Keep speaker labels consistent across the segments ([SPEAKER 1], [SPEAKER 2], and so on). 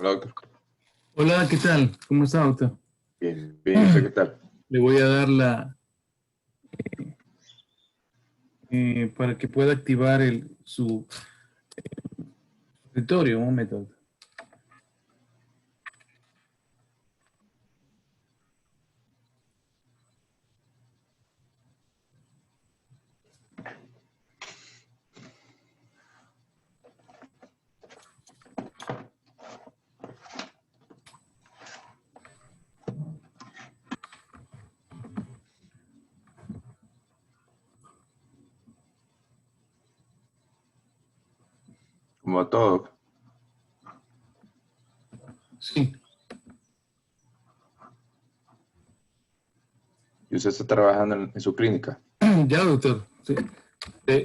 [SPEAKER 1] Hola, doctor.
[SPEAKER 2] Hola, ¿qué tal? ¿Cómo está, doctor?
[SPEAKER 1] Bien, bien, ¿usted qué tal?
[SPEAKER 2] Le voy a dar para que pueda activar su escritorio, un método.
[SPEAKER 1] Como todo.
[SPEAKER 2] Sí,
[SPEAKER 1] ¿Y usted está trabajando en su clínica?
[SPEAKER 2] ya, doctor. Sí.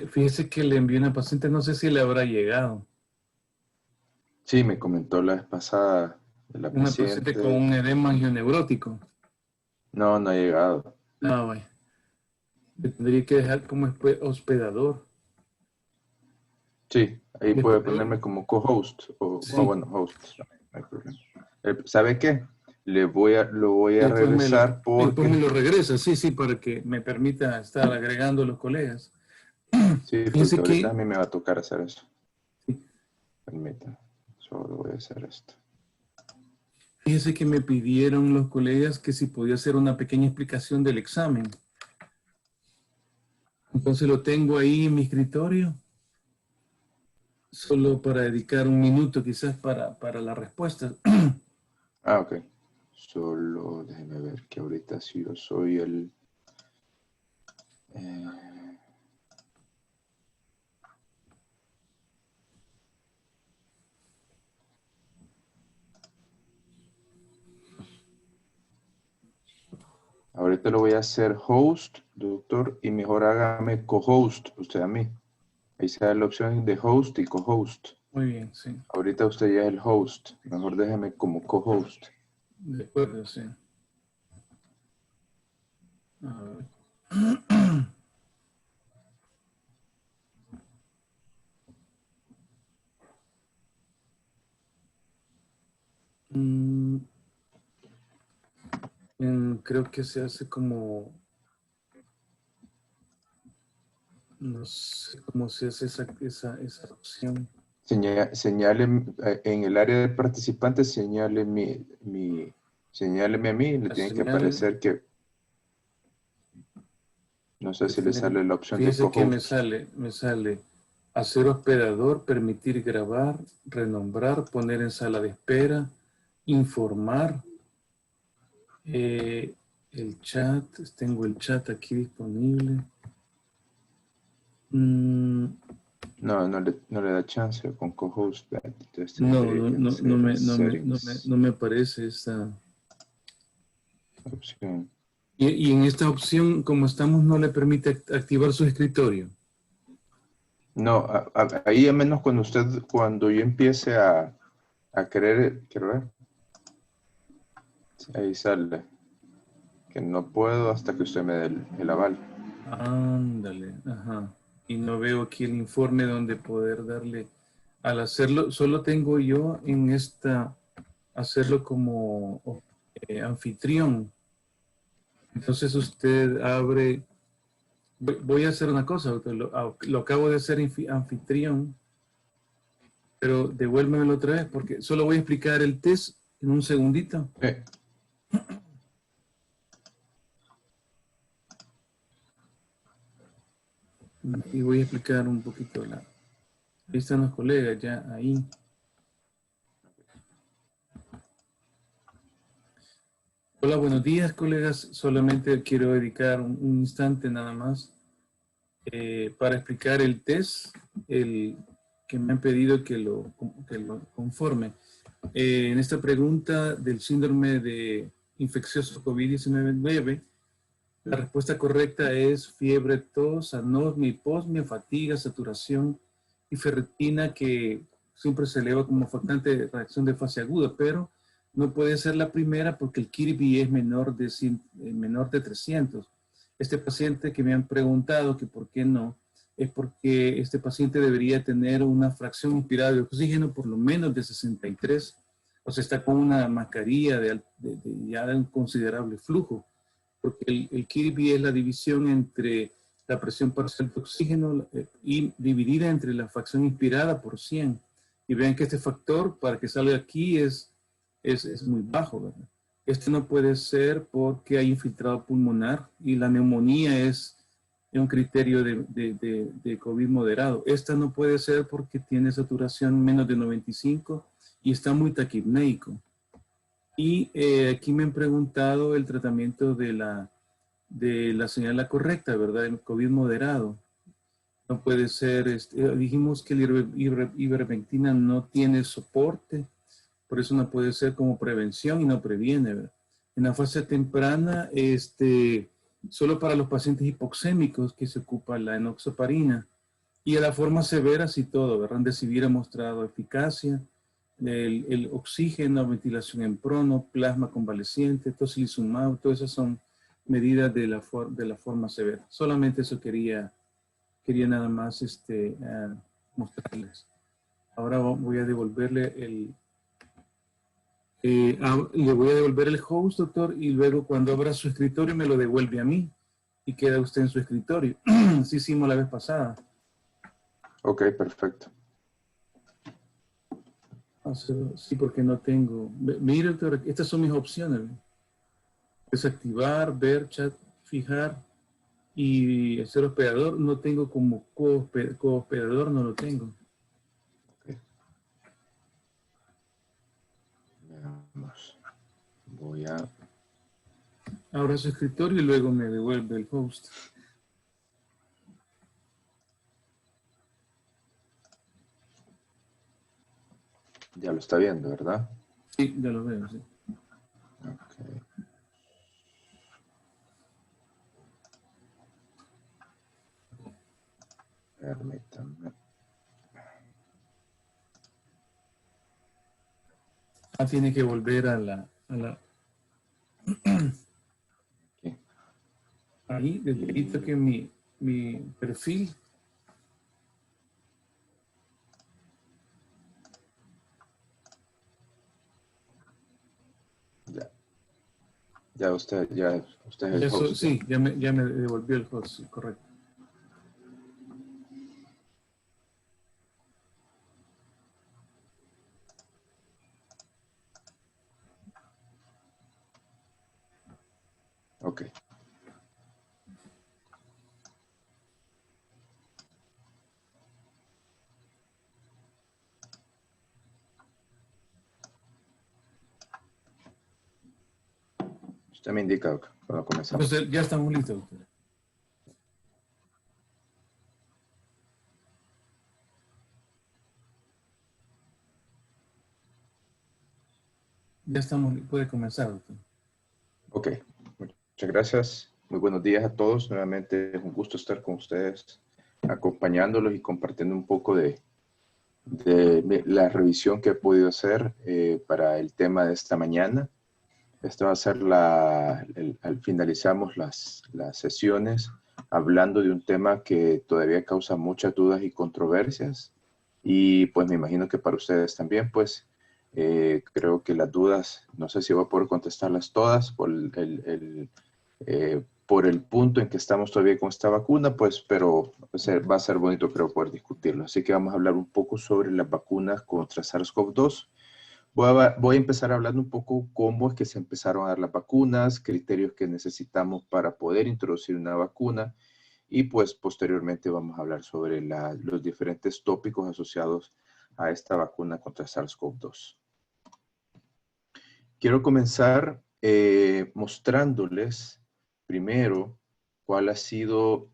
[SPEAKER 2] Fíjese que le envié una paciente, no sé si le habrá llegado.
[SPEAKER 1] Sí, me comentó la vez pasada de la
[SPEAKER 2] Una paciente con
[SPEAKER 1] paciente.
[SPEAKER 2] un edema angioneurótico.
[SPEAKER 1] No, no ha llegado.
[SPEAKER 2] Ah, vaya. Le tendría que dejar como hospedador.
[SPEAKER 1] Sí, ahí puede
[SPEAKER 2] Después,
[SPEAKER 1] ponerme como co-host o
[SPEAKER 2] sí,
[SPEAKER 1] bueno, host. No hay problema. ¿Sabe qué? Lo voy a
[SPEAKER 2] después
[SPEAKER 1] regresar
[SPEAKER 2] después me
[SPEAKER 1] porque,
[SPEAKER 2] lo regresa, sí, sí, para que me permita estar agregando los colegas.
[SPEAKER 1] sí, porque
[SPEAKER 2] Fíjese
[SPEAKER 1] ahorita a
[SPEAKER 2] que
[SPEAKER 1] mí me va a tocar hacer eso. Permítame, solo voy a hacer esto.
[SPEAKER 2] Fíjese que me pidieron los colegas que si podía hacer una pequeña explicación del examen. Entonces lo tengo ahí en mi escritorio, solo para dedicar un minuto quizás para la respuesta.
[SPEAKER 1] Ah, ok. Solo déjeme ver que ahorita sí yo soy el... eh, Ahorita lo voy a hacer host, doctor, y mejor hágame co-host, usted a mí. Ahí se da la opción de host y co-host.
[SPEAKER 2] Muy bien, sí.
[SPEAKER 1] Ahorita usted ya es el host, mejor déjeme como co-host.
[SPEAKER 2] De acuerdo, sí. A ver. Mm, creo que se hace como, no sé cómo se hace esa opción.
[SPEAKER 1] Señale en el área de participantes, señáleme a mí, le
[SPEAKER 2] La
[SPEAKER 1] tiene que
[SPEAKER 2] señal,
[SPEAKER 1] aparecer que, no sé si le sale la opción de
[SPEAKER 2] fíjese que
[SPEAKER 1] co-host.
[SPEAKER 2] me sale hacer hospedador, permitir grabar, renombrar, poner en sala de espera, informar, el chat, tengo el chat aquí disponible. Mm,
[SPEAKER 1] No, no le da chance con co-host, entonces
[SPEAKER 2] no,
[SPEAKER 1] tendría
[SPEAKER 2] no,
[SPEAKER 1] que
[SPEAKER 2] no, no
[SPEAKER 1] hacer en
[SPEAKER 2] me, no me, no me,
[SPEAKER 1] settings
[SPEAKER 2] no me aparece esta.
[SPEAKER 1] opción.
[SPEAKER 2] Y en esta opción, como estamos, no le permite activar su escritorio.
[SPEAKER 1] No, ahí a menos cuando yo empiece a querer, quiero ver, ahí sale que no puedo hasta que usted me dé el aval.
[SPEAKER 2] Ándale, ajá. Y no veo aquí el informe donde poder darle. Al hacerlo, solo tengo yo en hacerlo como anfitrión. Entonces usted abre. Voy a hacer una cosa, doctor, lo acabo de hacer anfitrión, pero devuélvemelo otra vez porque solo voy a explicar el test en un segundito.
[SPEAKER 1] Eh,
[SPEAKER 2] Y voy a explicar un poquito ahí están los colegas ya ahí. Hola, buenos días, colegas. Solamente quiero dedicar un instante nada más para explicar el test que me han pedido que lo conforme. En esta pregunta del síndrome de infeccioso COVID-19, la respuesta correcta es fiebre, tos, anosmia, hiposmia, fatiga, saturación y ferritina, que siempre se eleva como factante de reacción de fase aguda, pero no puede ser la primera porque el Kirby es menor de 300. Este paciente que me han preguntado que por qué no, es porque este paciente debería tener una fracción inspirada de oxígeno por lo menos de 63. o sea, está con una mascarilla de ya de un considerable flujo, porque el Kirby es la división entre la presión parcial de oxígeno y dividida entre la fracción inspirada por 100. Y vean que este factor para que salga aquí es muy bajo, ¿verdad? Esto no puede ser porque hay infiltrado pulmonar y la neumonía es un criterio de COVID moderado. Esta no puede ser porque tiene saturación menos de 95 y está muy taquipneico. Y aquí me han preguntado el tratamiento de la señal correcta, ¿verdad? El COVID moderado. No puede ser, dijimos que la ivermectina no tiene soporte, por eso no puede ser como prevención y no previene, ¿verdad? En la fase temprana, solo para los pacientes hipoxémicos que se ocupa la enoxaparina. Y a la forma severa, sí todo, ¿verdad? Remdesivir ha mostrado eficacia, el oxígeno, ventilación en prono, plasma convaleciente, tocilizumab, todas esas son medidas de la forma severa. Solamente eso quería nada más mostrarles. Ahora voy a devolverle le voy a devolver el host, doctor, y luego cuando abra su escritorio me lo devuelve a mí y queda usted en su escritorio. Así hicimos la vez pasada.
[SPEAKER 1] Ok, perfecto.
[SPEAKER 2] Sí, porque no tengo. Mire, doctor, estas son mis opciones. Desactivar, ver, chat, fijar y hacer hospedador. No tengo como co-hospedador, no lo tengo.
[SPEAKER 1] Okay. Veamos. Voy a...
[SPEAKER 2] Abra su escritorio y luego me devuelve el host.
[SPEAKER 1] Ya lo está viendo, ¿verdad?
[SPEAKER 2] Sí, ya lo veo, sí.
[SPEAKER 1] Ok. Permítame.
[SPEAKER 2] Tiene que volver a la
[SPEAKER 1] Aquí.
[SPEAKER 2] ahí, desde ahí toque mi perfil.
[SPEAKER 1] Ya. Ya usted es el host.
[SPEAKER 2] Sí, ya me devolvió el host, sí, correcto.
[SPEAKER 1] Ok. Usted me indica cuando comenzamos.
[SPEAKER 2] Entonces, ya estamos listos, doctor. Ya estamos, puede comenzar, doctor.
[SPEAKER 1] Ok. Muchas gracias. Muy buenos días a todos. Nuevamente es un gusto estar con ustedes, acompañándolos y compartiendo un poco de la revisión que he podido hacer para el tema de esta mañana. Esta va a ser finalizamos las sesiones hablando de un tema que todavía causa muchas dudas y controversias. Y pues me imagino que para ustedes también, pues creo que las dudas, no sé si voy a poder contestarlas todas por el punto en que estamos todavía con esta vacuna, pues, pero va a ser bonito, creo, poder discutirlo. Así que vamos a hablar un poco sobre las vacunas contra SARS-CoV-2. Voy a empezar hablando un poco cómo es que se empezaron a dar las vacunas, criterios que necesitamos para poder introducir una vacuna y pues posteriormente vamos a hablar sobre los diferentes tópicos asociados a esta vacuna contra SARS-CoV-2. Quiero comenzar mostrándoles primero cuál ha sido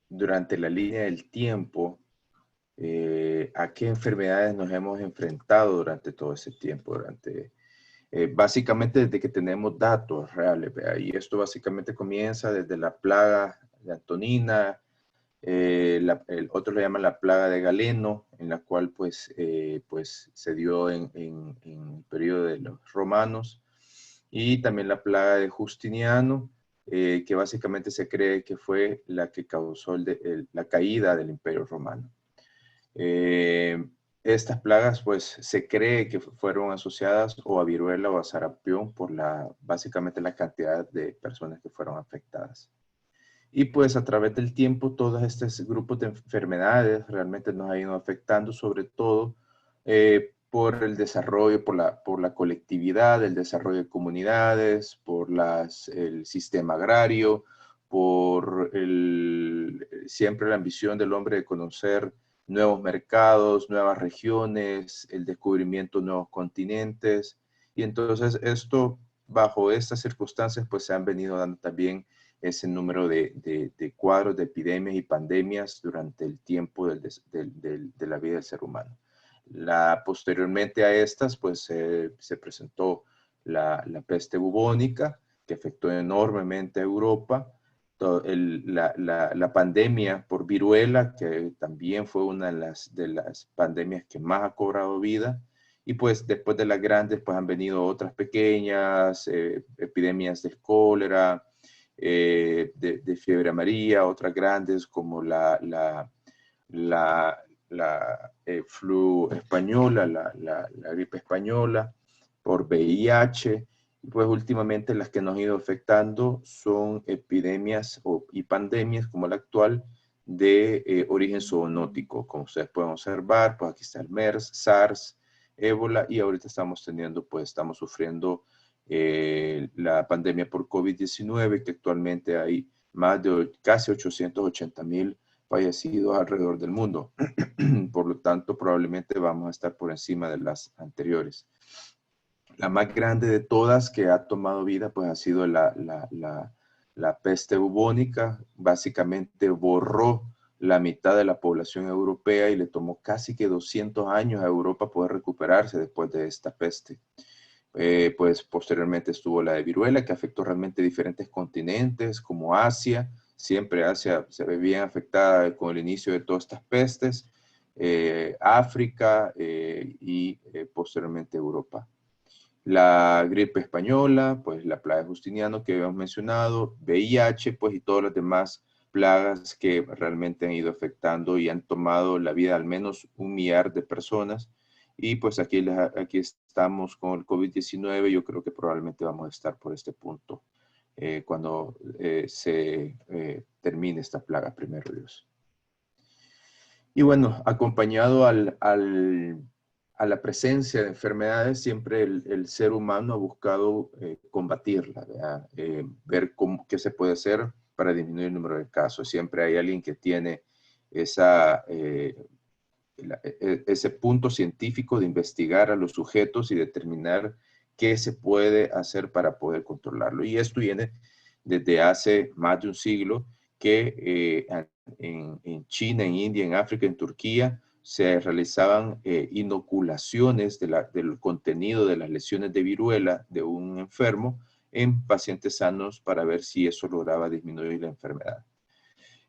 [SPEAKER 1] durante la línea del tiempo a qué enfermedades nos hemos enfrentado durante todo ese tiempo, básicamente desde que tenemos datos reales, ¿vea? Y esto básicamente comienza desde la plaga de Antonina, el otro le llaman la plaga de Galeno, en la cual pues se dio en el periodo de los romanos, y también la plaga de Justiniano, que básicamente se cree que fue la que causó la caída del Imperio Romano. Estas plagas, pues, se cree que fueron asociadas o a viruela o a sarampión por básicamente la cantidad de personas que fueron afectadas. Y pues a través del tiempo, todos estos grupos de enfermedades realmente nos han ido afectando, sobre todo por el desarrollo, por la colectividad, el desarrollo de comunidades, por el sistema agrario, por siempre la ambición del hombre de conocer nuevos mercados, nuevas regiones, el descubrimiento de nuevos continentes. Y entonces esto, bajo estas circunstancias, pues se han venido dando también ese número de cuadros de epidemias y pandemias durante el tiempo de la vida del ser humano. Posteriormente a estas, pues se presentó la peste bubónica, que afectó enormemente a Europa. La pandemia por viruela, que también fue una de las pandemias que más ha cobrado vida. Y pues después de las grandes, pues han venido otras pequeñas, epidemias de cólera, de fiebre amarilla, otras grandes como la flu española, la gripe española, por VIH. Pues últimamente las que nos han ido afectando son epidemias y pandemias como la actual de origen zoonótico. Como ustedes pueden observar, pues aquí está el MERS, SARS, ébola, y ahorita estamos sufriendo la pandemia por COVID-19, que actualmente hay más de casi 880,000 fallecidos alrededor del mundo. Por lo tanto, probablemente vamos a estar por encima de las anteriores. La más grande de todas que ha tomado vida, pues ha sido la peste bubónica. Básicamente borró la mitad de la población europea y le tomó casi que 200 años a Europa poder recuperarse después de esta peste. Pues posteriormente estuvo la de viruela, que afectó realmente diferentes continentes, como Asia. Siempre Asia se ve bien afectada con el inicio de todas estas pestes. África y posteriormente Europa. La gripe española, pues la plaga de Justiniano que habíamos mencionado, VIH, pues y todas las demás plagas que realmente han ido afectando y han tomado la vida de al menos 1 millar de personas. Y pues aquí estamos con el COVID-19. Yo creo que probablemente vamos a estar por este punto cuando se termine esta plaga, primero Dios. Y bueno, acompañado a la presencia de enfermedades, siempre el ser humano ha buscado combatirla, ver qué se puede hacer para disminuir el número de casos. Siempre hay alguien que tiene ese punto científico de investigar a los sujetos y determinar qué se puede hacer para poder controlarlo. Y esto viene desde hace más de un siglo, que en China, en India, en África, en Turquía, se realizaban inoculaciones del contenido de las lesiones de viruela de un enfermo en pacientes sanos para ver si eso lograba disminuir la enfermedad.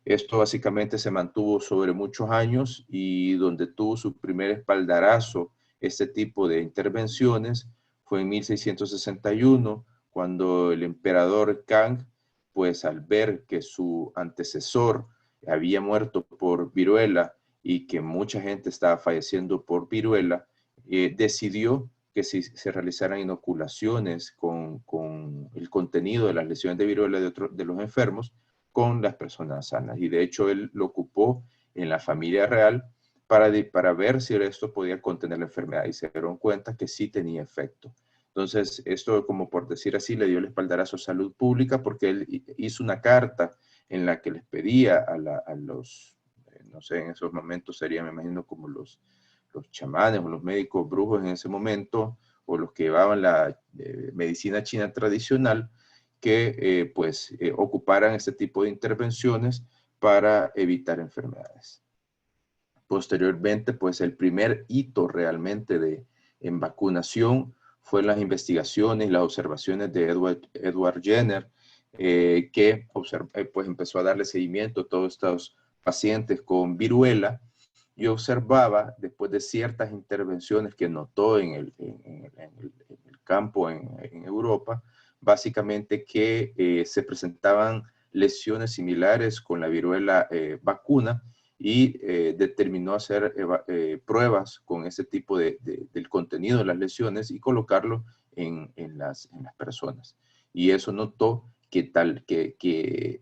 [SPEAKER 1] Esto básicamente se mantuvo sobre muchos años, y donde tuvo su primer espaldarazo este tipo de intervenciones fue en 1661, cuando el emperador Kang, pues al ver que su antecesor había muerto por viruela y que mucha gente estaba falleciendo por viruela, decidió que se realizaran inoculaciones con el contenido de las lesiones de viruela de los enfermos con las personas sanas. Y de hecho él lo ocupó en la familia real para ver si esto podía contener la enfermedad, y se dieron cuenta que sí tenía efecto. Entonces, esto, como por decir así, le dio el espaldarazo a salud pública, porque él hizo una carta en la que les pedía a los, no sé, en esos momentos serían, me imagino, como los chamanes o los médicos brujos en ese momento, o los que llevaban la medicina china tradicional, que ocuparan este tipo de intervenciones para evitar enfermedades. Posteriormente, pues el primer hito realmente en vacunación fue las investigaciones, las observaciones de Edward Jenner, que pues empezó a darle seguimiento a todos estos pacientes con viruela, y observaba, después de ciertas intervenciones que notó en el campo en Europa, básicamente que se presentaban lesiones similares con la viruela vacuna, y determinó hacer pruebas con ese tipo del contenido de las lesiones y colocarlo en las personas. Y eso notó que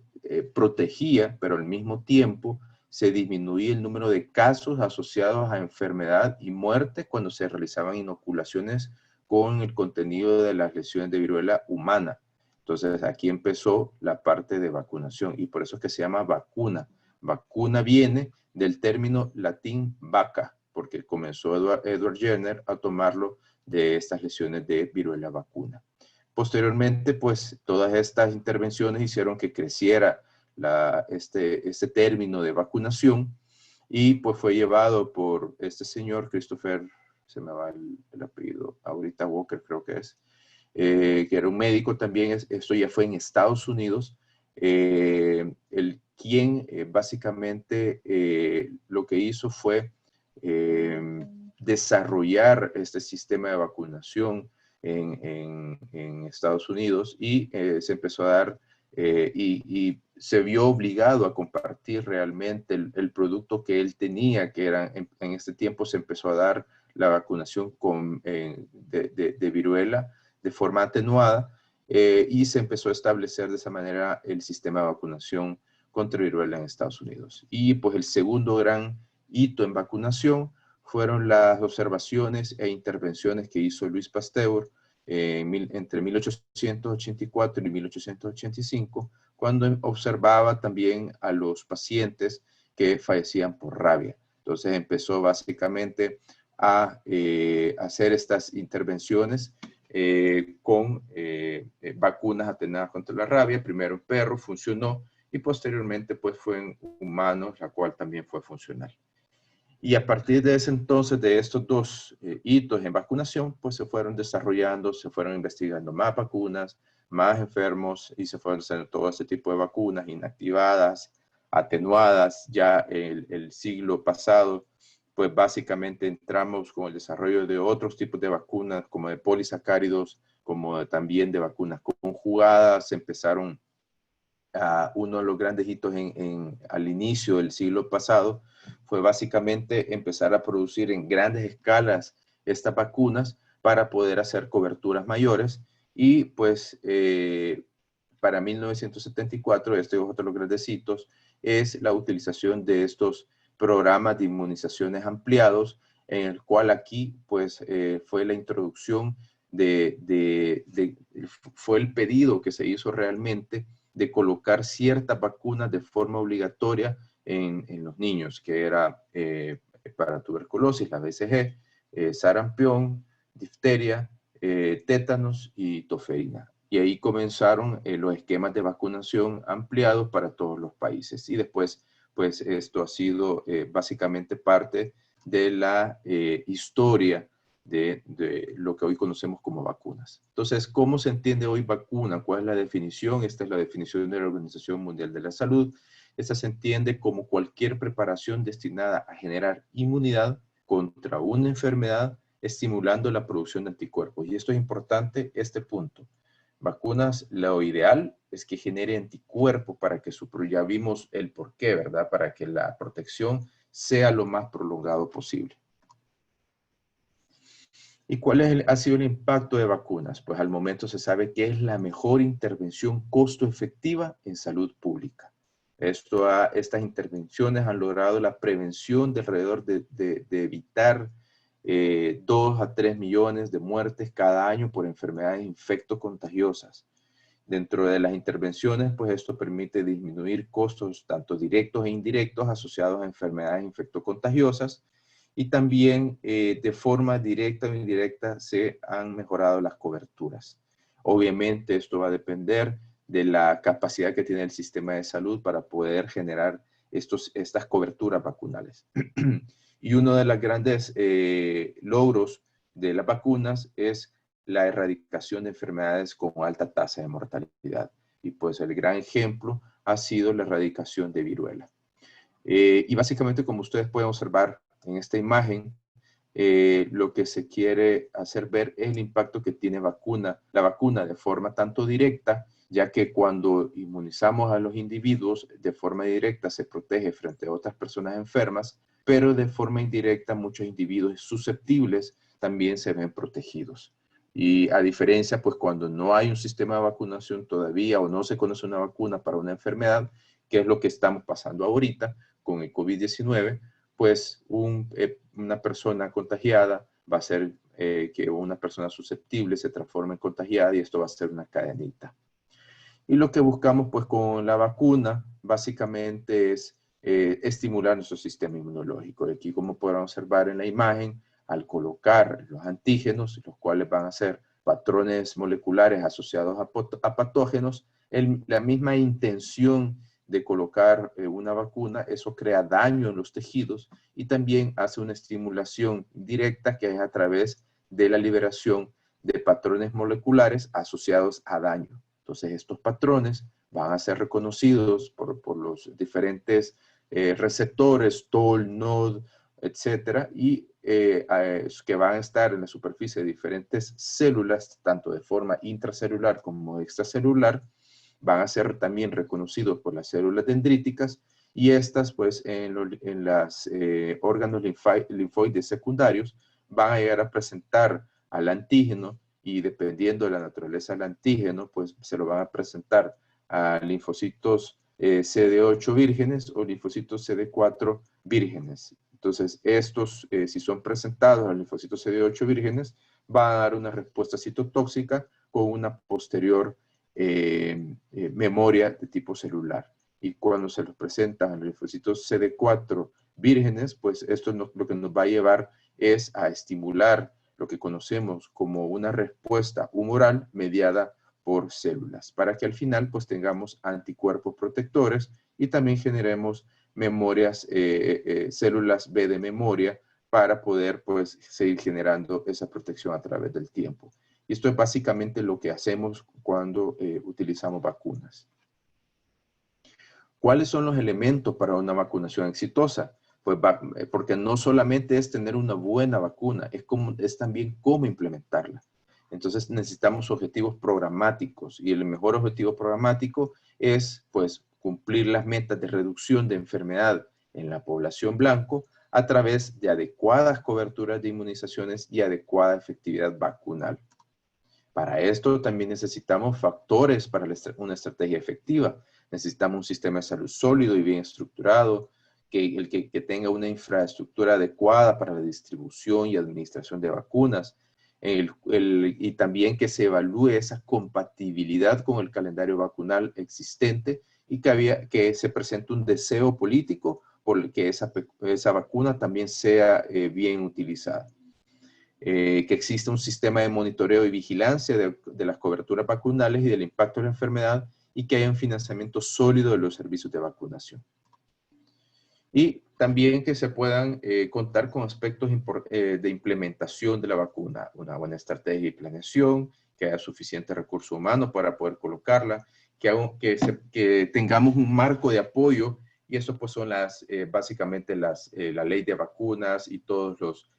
[SPEAKER 1] protegía, pero al mismo tiempo se disminuía el número de casos asociados a enfermedad y muerte cuando se realizaban inoculaciones con el contenido de las lesiones de viruela humana. Entonces aquí empezó la parte de vacunación y por eso es que se llama vacuna. Vacuna viene del término latín vaca, porque comenzó Edward Jenner a tomarlo de estas lesiones de viruela vacuna. Posteriormente, pues todas estas intervenciones hicieron que creciera este término de vacunación y pues fue llevado por este señor Christopher, se me va el apellido, ahorita Walker creo que es, que era un médico también, esto ya fue en Estados Unidos, quien básicamente lo que hizo fue desarrollar este sistema de vacunación en Estados Unidos y se empezó a dar y se vio obligado a compartir realmente el producto que él tenía, que era en este tiempo se empezó a dar la vacunación de viruela de forma atenuada y se empezó a establecer de esa manera el sistema de vacunación contra viruela en Estados Unidos. Y pues el segundo gran hito en vacunación fueron las observaciones e intervenciones que hizo Luis Pasteur entre 1884 y 1885, cuando observaba también a los pacientes que fallecían por rabia. Entonces empezó básicamente a hacer estas intervenciones con vacunas atenuadas contra la rabia, primero en perros, funcionó, y posteriormente pues fue en humanos, la cual también fue funcional. Y a partir de ese entonces, de estos dos hitos en vacunación, pues se fueron desarrollando, se fueron investigando más vacunas, más enfermos, y se fueron haciendo todo ese tipo de vacunas inactivadas, atenuadas. Ya el siglo pasado, pues básicamente entramos con el desarrollo de otros tipos de vacunas, como de polisacáridos, como también de vacunas conjugadas. Se empezaron uno de los grandes hitos al inicio del siglo pasado fue básicamente empezar a producir en grandes escalas estas vacunas para poder hacer coberturas mayores y pues para 1974, este es otro de los grandes hitos, es la utilización de estos programas de inmunizaciones ampliados, en el cual aquí pues fue la introducción fue el pedido que se hizo realmente de colocar ciertas vacunas de forma obligatoria en los niños, que era para tuberculosis, la BCG, sarampión, difteria, tétanos y toferina. Y ahí comenzaron los esquemas de vacunación ampliados para todos los países. Y después, pues esto ha sido básicamente parte de la historia de lo que hoy conocemos como vacunas. Entonces, ¿cómo se entiende hoy vacuna? ¿Cuál es la definición? Esta es la definición de la Organización Mundial de la Salud. Esta se entiende como cualquier preparación destinada a generar inmunidad contra una enfermedad, estimulando la producción de anticuerpos. Y esto es importante, este punto. Vacunas, lo ideal es que genere anticuerpos para que ya vimos el porqué, ¿verdad? Para que la protección sea lo más prolongado posible. ¿Y cuál ha sido el impacto de vacunas? Pues al momento se sabe que es la mejor intervención costo efectiva en salud pública. Estas intervenciones han logrado la prevención de alrededor de evitar 2 a 3 millones de muertes cada año por enfermedades infectocontagiosas. Dentro de las intervenciones, pues esto permite disminuir costos tanto directos e indirectos asociados a enfermedades infectocontagiosas, y también de forma directa o indirecta se han mejorado las coberturas. Obviamente esto va a depender de la capacidad que tiene el sistema de salud para poder generar estas coberturas vacunales. Y uno de los grandes logros de las vacunas es la erradicación de enfermedades con alta tasa de mortalidad. Y pues el gran ejemplo ha sido la erradicación de viruela. Y básicamente, como ustedes pueden observar en esta imagen, lo que se quiere hacer ver es el impacto que tiene la vacuna de forma tanto directa ya que cuando inmunizamos a los individuos de forma directa se protege frente a otras personas enfermas, pero de forma indirecta muchos individuos susceptibles también se ven protegidos. Y a diferencia, pues cuando no hay un sistema de vacunación todavía o no se conoce una vacuna para una enfermedad, que es lo que estamos pasando ahorita con el COVID-19, pues una persona contagiada va a ser que una persona susceptible se transforme en contagiada y esto va a ser una cadenita. Y lo que buscamos pues con la vacuna básicamente es estimular nuestro sistema inmunológico. Y aquí, como podrán observar en la imagen, al colocar los antígenos, los cuales van a ser patrones moleculares asociados a patógenos, la misma intención de colocar una vacuna, eso crea daño en los tejidos y también hace una estimulación directa que es a través de la liberación de patrones moleculares asociados a daño. Entonces, estos patrones van a ser reconocidos por los diferentes receptores, TOL, NOD, etcétera, y que van a estar en la superficie de diferentes células, tanto de forma intracelular como extracelular, van a ser también reconocidos por las células dendríticas y estas, pues, en los órganos linfoides secundarios van a llegar a presentar al antígeno y dependiendo de la naturaleza del antígeno, pues se lo van a presentar a linfocitos CD8 vírgenes o linfocitos CD4 vírgenes. Entonces, estos, si son presentados a linfocitos CD8 vírgenes, van a dar una respuesta citotóxica con una posterior memoria de tipo celular. Y cuando se los presentan a los linfocitos CD4 vírgenes, pues esto lo que nos va a llevar es a estimular lo que conocemos como una respuesta humoral mediada por células, para que al final pues tengamos anticuerpos protectores y también generemos memorias, células B de memoria para poder pues seguir generando esa protección a través del tiempo. Y esto es básicamente lo que hacemos cuando utilizamos vacunas. ¿Cuáles son los elementos para una vacunación exitosa? Pues porque no solamente es tener una buena vacuna, es también cómo implementarla. Entonces necesitamos objetivos programáticos y el mejor objetivo programático es pues cumplir las metas de reducción de enfermedad en la población blanco a través de adecuadas coberturas de inmunizaciones y adecuada efectividad vacunal. Para esto también necesitamos factores para una estrategia efectiva. Necesitamos un sistema de salud sólido y bien estructurado, que tenga una infraestructura adecuada para la distribución y administración de vacunas, y también que se evalúe esa compatibilidad con el calendario vacunal existente y que se presente un deseo político por que esa vacuna también sea bien utilizada. Que exista un sistema de monitoreo y vigilancia de las coberturas vacunales y del impacto de la enfermedad y que haya un financiamiento sólido de los servicios de vacunación. Y también que se puedan contar con aspectos de implementación de la vacuna, una buena estrategia y planeación, que haya suficiente recurso humano para poder colocarla, que tengamos un marco de apoyo y eso pues son básicamente la ley de vacunas y todos los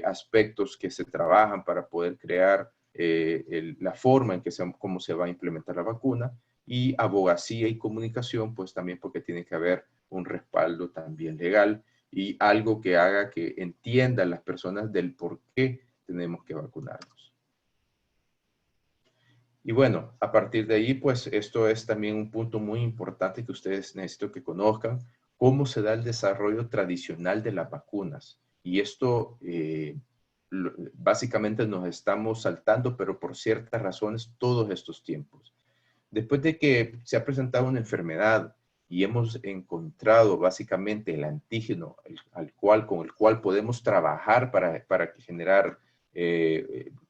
[SPEAKER 1] aspectos que se trabajan para poder crear la forma en cómo se va a implementar la vacuna y abogacía y comunicación, pues también porque tiene que haber un respaldo también legal y algo que haga que entiendan las personas del por qué tenemos que vacunarnos. Y bueno, a partir de ahí, pues esto es también un punto muy importante que ustedes necesito que conozcan, cómo se da el desarrollo tradicional de las vacunas. Y esto básicamente nos estamos saltando, pero por ciertas razones, todos estos tiempos. Después de que se ha presentado una enfermedad y hemos encontrado básicamente el antígeno con el cual podemos trabajar para generar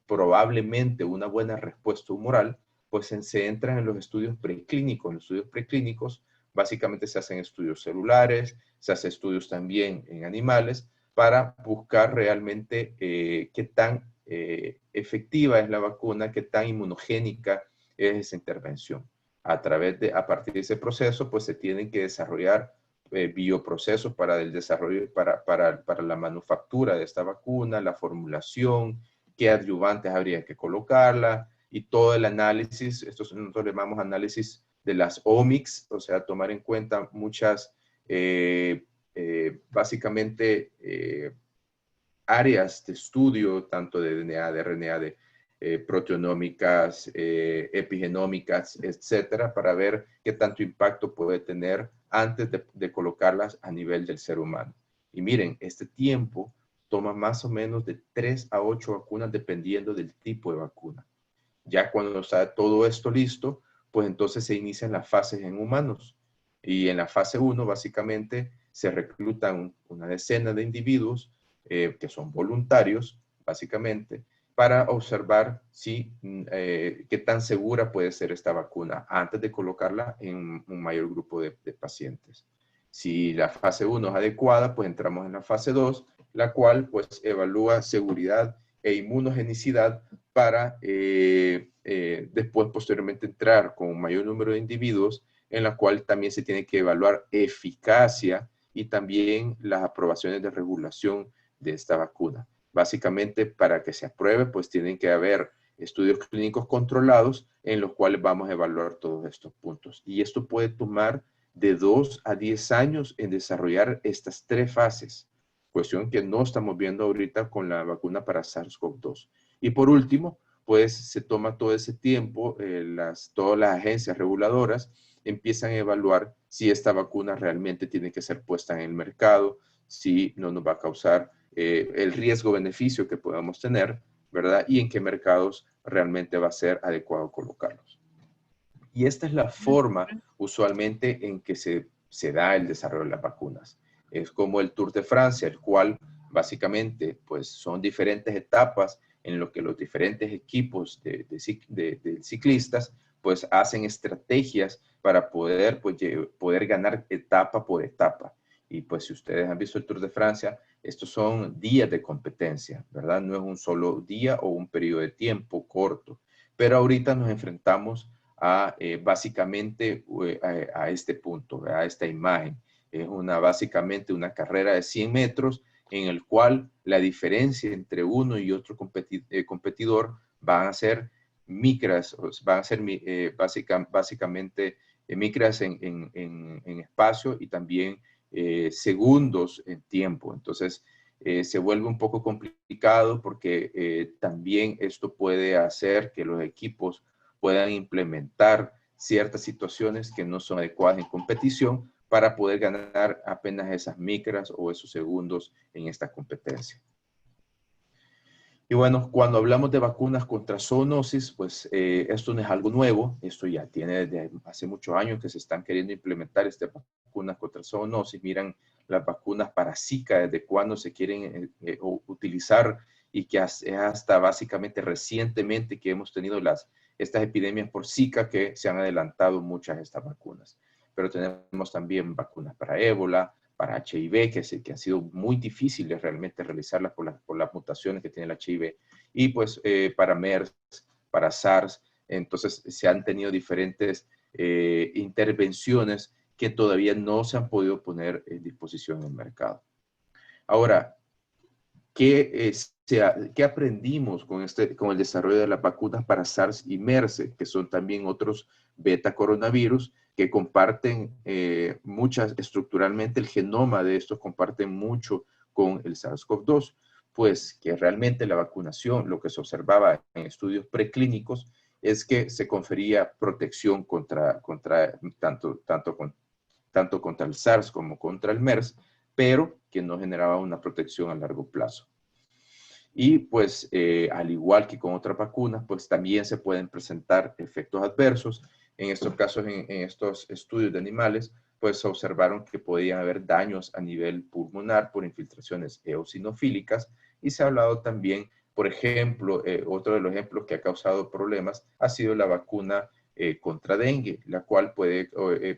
[SPEAKER 1] probablemente una buena respuesta humoral, pues se entran en los estudios preclínicos. En los estudios preclínicos básicamente se hacen estudios celulares, se hacen estudios también en animales para buscar realmente qué tan efectiva es la vacuna, qué tan inmunogénica es esa intervención. A partir de ese proceso, pues se tienen que desarrollar bioprocesos para el desarrollo, para la manufactura de esta vacuna, la formulación, qué adyuvantes habría que colocarla y todo el análisis, nosotros le llamamos análisis de las omics, o sea, tomar en cuenta muchas, básicamente, áreas de estudio, tanto de DNA, de RNA, de proteonómicas, epigenómicas, etcétera, para ver qué tanto impacto puede tener antes de colocarlas a nivel del ser humano. Y miren, este tiempo toma más o menos de 3 a 8 vacunas dependiendo del tipo de vacuna. Ya cuando está todo esto listo, pues entonces se inician las fases en humanos. Y en la fase 1, básicamente, se reclutan una decena de individuos que son voluntarios, básicamente, para observar qué tan segura puede ser esta vacuna antes de colocarla en un mayor grupo de pacientes. Si la fase 1 es adecuada, pues entramos en la fase 2, la cual pues evalúa seguridad e inmunogenicidad para después posteriormente entrar con un mayor número de individuos, en la cual también se tiene que evaluar eficacia y también las aprobaciones de regulación de esta vacuna. Básicamente, para que se apruebe, pues tienen que haber estudios clínicos controlados en los cuales vamos a evaluar todos estos puntos. Y esto puede tomar de 2 a 10 años en desarrollar estas 3 fases, cuestión que no estamos viendo ahorita con la vacuna para SARS-CoV-2. Y por último, pues se toma todo ese tiempo, todas las agencias reguladoras empiezan a evaluar si esta vacuna realmente tiene que ser puesta en el mercado, si no nos va a causar el riesgo-beneficio que podamos tener, ¿verdad? Y en qué mercados realmente va a ser adecuado colocarlos. Y esta es la forma usualmente en que se da el desarrollo de las vacunas. Es como el Tour de Francia, el cual básicamente pues son diferentes etapas en lo que los diferentes equipos de ciclistas pues hacen estrategias para poder ganar etapa por etapa. Y pues si ustedes han visto el Tour de Francia, estos son días de competencia, ¿verdad? No es un solo día o un periodo de tiempo corto. Pero ahorita nos enfrentamos a básicamente a este punto, a esta imagen. Es básicamente una carrera de 100 metros en el cual la diferencia entre uno y otro competidor van a ser micras, van a ser básicamente micras en espacio y también segundos en tiempo. Entonces, se vuelve un poco complicado porque también esto puede hacer que los equipos puedan implementar ciertas situaciones que no son adecuadas en competición para poder ganar apenas esas micras o esos segundos en esta competencia. Y bueno, cuando hablamos de vacunas contra zoonosis, pues esto no es algo nuevo, esto ya tiene desde hace muchos años que se están queriendo implementar estas vacunas contra zoonosis. Miran las vacunas para Zika, desde cuándo se quieren utilizar y que hasta básicamente recientemente que hemos tenido estas epidemias por Zika que se han adelantado muchas de estas vacunas. Pero tenemos también vacunas para ébola, para HIV, que han sido muy difíciles realmente realizarlas por las mutaciones que tiene el HIV, y pues para MERS, para SARS. Entonces se han tenido diferentes intervenciones que todavía no se han podido poner en disposición en el mercado. Ahora, ¿qué aprendimos con el desarrollo de las vacunas para SARS y MERS, que son también otros beta coronavirus que comparten estructuralmente el genoma de estos comparten mucho con el SARS-CoV-2? Pues que realmente la vacunación, lo que se observaba en estudios preclínicos, es que se confería protección tanto contra el SARS como contra el MERS, pero que no generaba una protección a largo plazo. Y pues al igual que con otras vacunas, pues también se pueden presentar efectos adversos. En estos casos, en estos estudios de animales, pues se observaron que podían haber daños a nivel pulmonar por infiltraciones eosinofílicas, y se ha hablado también, por ejemplo, otro de los ejemplos que ha causado problemas ha sido la vacuna contra dengue, la cual puede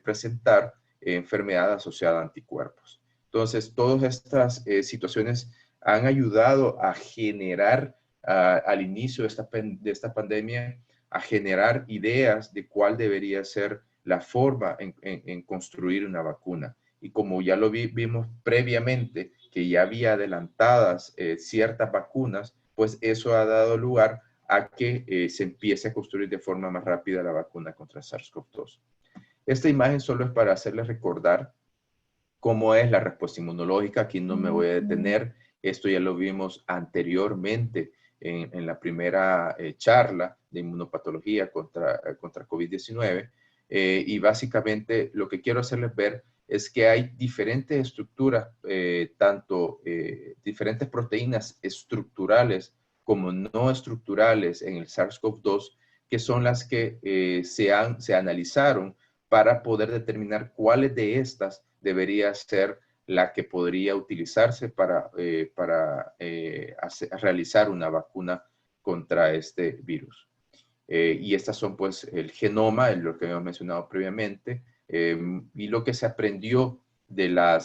[SPEAKER 1] presentar enfermedad asociada a anticuerpos. Entonces, todas estas situaciones han ayudado a generar, al inicio de esta pandemia, a generar ideas de cuál debería ser la forma en construir una vacuna. Y como ya lo vimos previamente, que ya había adelantadas ciertas vacunas, pues eso ha dado lugar a que se empiece a construir de forma más rápida la vacuna contra SARS-CoV-2. Esta imagen solo es para hacerles recordar cómo es la respuesta inmunológica. Aquí no me voy a detener. Esto ya lo vimos anteriormente en la primera charla de inmunopatología contra COVID-19. Y básicamente lo que quiero hacerles ver es que hay diferentes estructuras, diferentes proteínas estructurales como no estructurales en el SARS-CoV-2, que son las que se analizaron para poder determinar cuáles de estas debería ser la que podría utilizarse para realizar una vacuna contra este virus. Y estas son pues el genoma, lo que habíamos mencionado previamente, y lo que se aprendió de la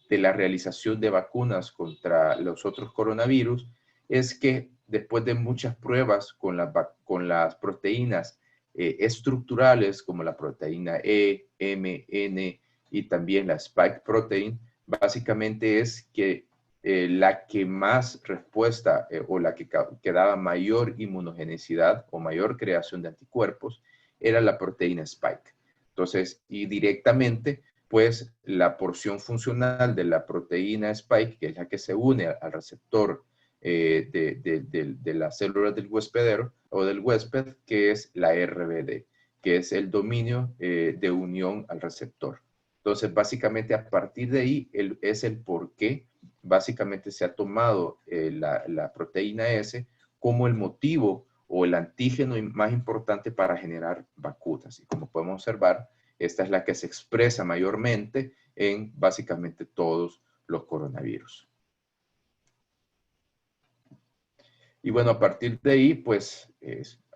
[SPEAKER 1] realización de vacunas contra los otros coronavirus es que después de muchas pruebas con las proteínas estructurales como la proteína E, M, N y también la spike protein, básicamente es que la que más respuesta o la que daba mayor inmunogenicidad o mayor creación de anticuerpos era la proteína spike. Entonces, y directamente, pues la porción funcional de la proteína spike, que es la que se une al receptor de las células del huéspedero o del huésped, que es la RBD, que es el dominio de unión al receptor. Entonces, básicamente a partir de ahí es el por qué básicamente se ha tomado la proteína S como el motivo o el antígeno más importante para generar vacunas. Y como podemos observar, esta es la que se expresa mayormente en básicamente todos los coronavirus. Y bueno, a partir de ahí, pues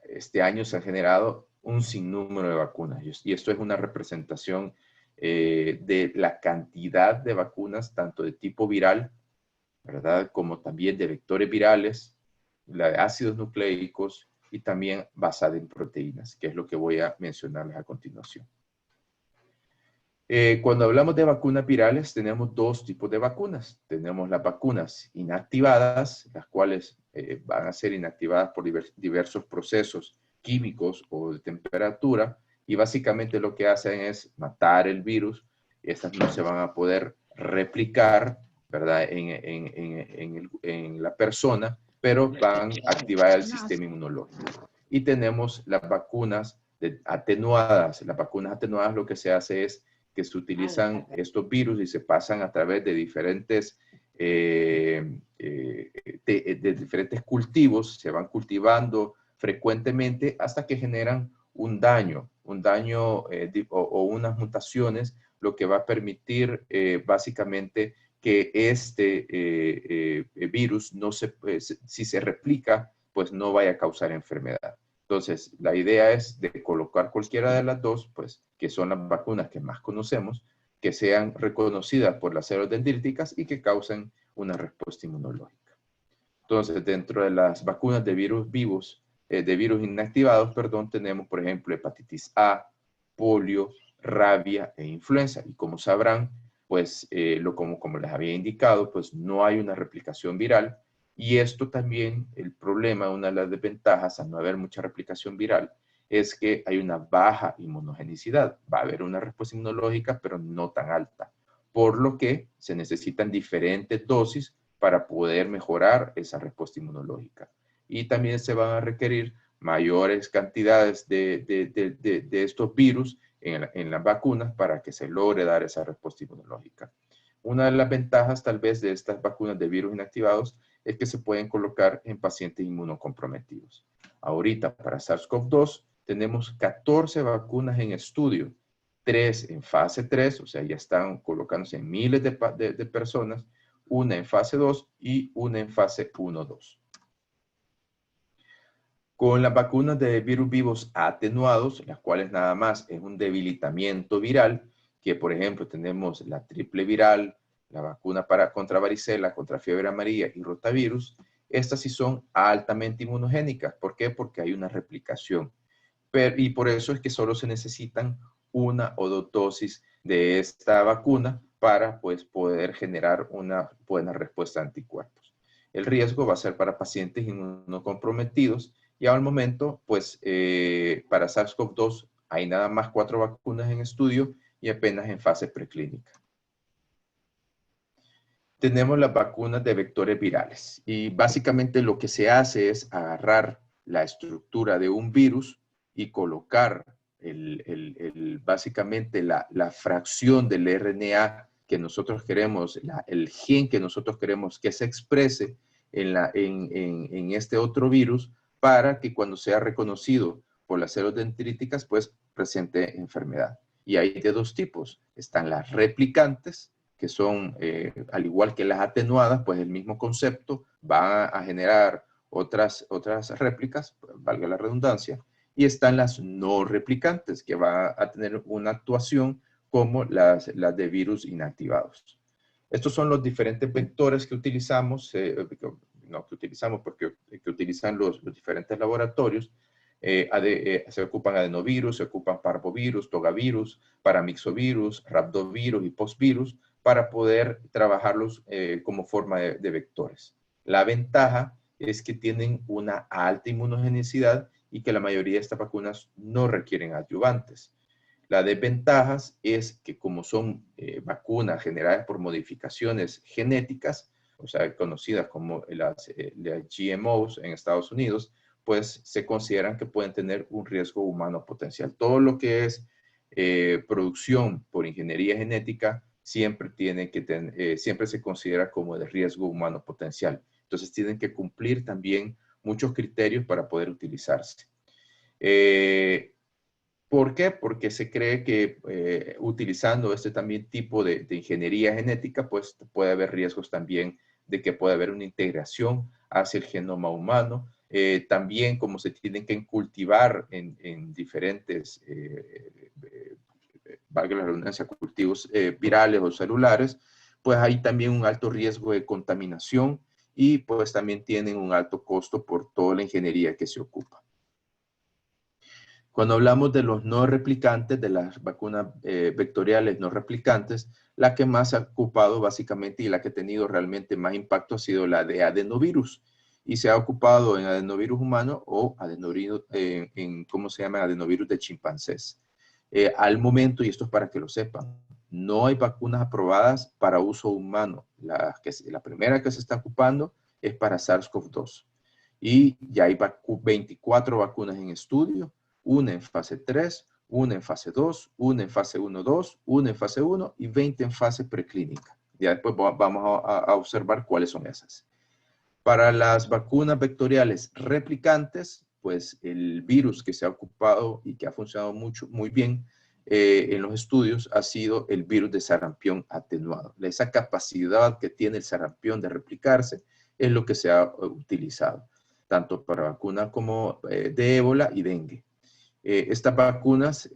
[SPEAKER 1] este año se ha generado un sinnúmero de vacunas. Y esto es una representación de la cantidad de vacunas, tanto de tipo viral, ¿verdad? Como también de vectores virales, la de ácidos nucleicos y también basada en proteínas, que es lo que voy a mencionarles a continuación. Cuando hablamos de vacunas virales, tenemos dos tipos de vacunas. Tenemos las vacunas inactivadas, las cuales van a ser inactivadas por diversos procesos químicos o de temperatura, y básicamente lo que hacen es matar el virus. Estas no se van a poder replicar, ¿verdad?, en la persona, pero van a activar el sistema inmunológico. Y tenemos las vacunas atenuadas. Las vacunas atenuadas lo que se hace es que se utilizan estos virus y se pasan a través de diferentes, diferentes cultivos, se van cultivando frecuentemente hasta que generan un daño o unas mutaciones, lo que va a permitir básicamente que este virus, si se replica, pues no vaya a causar enfermedad. Entonces, la idea es de colocar cualquiera de las dos, pues, que son las vacunas que más conocemos, que sean reconocidas por las células dendríticas y que causen una respuesta inmunológica. Entonces, dentro de las vacunas de virus vivos, de virus inactivados, perdón, tenemos, por ejemplo, hepatitis A, polio, rabia e influenza. Y como sabrán, pues, como les había indicado, pues no hay una replicación viral. Y esto también, el problema, una de las desventajas al no haber mucha replicación viral, es que hay una baja inmunogenicidad. Va a haber una respuesta inmunológica, pero no tan alta. Por lo que se necesitan diferentes dosis para poder mejorar esa respuesta inmunológica. Y también se van a requerir mayores cantidades de estos virus en las vacunas para que se logre dar esa respuesta inmunológica. Una de las ventajas tal vez de estas vacunas de virus inactivados es que se pueden colocar en pacientes inmunocomprometidos. Ahorita para SARS-CoV-2 tenemos 14 vacunas en estudio, 3 en fase 3, o sea, ya están colocándose en miles de personas, una en fase 2 y una en fase 1-2. Con las vacunas de virus vivos atenuados, las cuales nada más es un debilitamiento viral, que por ejemplo tenemos la triple viral, la vacuna contra varicela, contra fiebre amarilla y rotavirus, estas sí son altamente inmunogénicas. ¿Por qué? Porque hay una replicación. Y por eso es que solo se necesitan una o dos dosis de esta vacuna para pues, poder generar una buena respuesta a anticuerpos. el riesgo va a ser para pacientes inmunocomprometidos. Y al momento, pues, para SARS-CoV-2 hay nada más 4 vacunas en estudio y apenas en fase preclínica. Tenemos las vacunas de vectores virales. Y básicamente lo que se hace es agarrar la estructura de un virus y colocar básicamente la fracción del RNA que nosotros queremos, el gen que nosotros queremos que se exprese en este otro virus, para que cuando sea reconocido por las células dendríticas, pues presente enfermedad. Y hay de 2 tipos. Están las replicantes, que son, al igual que las atenuadas, pues el mismo concepto, va a generar otras réplicas, valga la redundancia, y están las no replicantes, que va a tener una actuación como las de virus inactivados. Estos son los diferentes vectores que utilizamos, no que utilizamos porque que utilizan los diferentes laboratorios. Se ocupan adenovirus, se ocupan parvovirus, togavirus, paramixovirus, rhabdovirus y postvirus para poder trabajarlos como forma de vectores. La ventaja es que tienen una alta inmunogenicidad y que la mayoría de estas vacunas no requieren adyuvantes. La desventaja es que como son vacunas generadas por modificaciones genéticas, o sea, conocidas como las GMOs en Estados Unidos, pues se consideran que pueden tener un riesgo humano potencial. Todo lo que es producción por ingeniería genética siempre siempre se considera como de riesgo humano potencial. Entonces tienen que cumplir también muchos criterios para poder utilizarse. ¿Por qué? Porque se cree que utilizando este también tipo de ingeniería genética, pues puede haber riesgos también de que pueda haber una integración hacia el genoma humano. También como se tienen que cultivar en diferentes, valga la redundancia, cultivos virales o celulares, pues hay también un alto riesgo de contaminación y pues también tienen un alto costo por toda la ingeniería que se ocupa. Cuando hablamos de los no replicantes, de las vacunas vectoriales no replicantes, la que más ha ocupado básicamente y la que ha tenido realmente más impacto ha sido la de adenovirus. Y se ha ocupado en adenovirus humano o adenovirus, ¿cómo se llama? Adenovirus de chimpancés. Al momento, y esto es para que lo sepan, no hay vacunas aprobadas para uso humano. La primera que se está ocupando es para SARS-CoV-2. Y ya hay 24 vacunas en estudio, una en fase 3, una en fase 2, una en fase 1-2, una en fase 1 y 20 en fase preclínica. Ya después vamos a observar cuáles son esas. Para las vacunas vectoriales replicantes, pues el virus que se ha ocupado y que ha funcionado muy bien en los estudios ha sido el virus de sarampión atenuado. Esa capacidad que tiene el sarampión de replicarse es lo que se ha utilizado, tanto para vacunas como de ébola y dengue. Estas vacunas,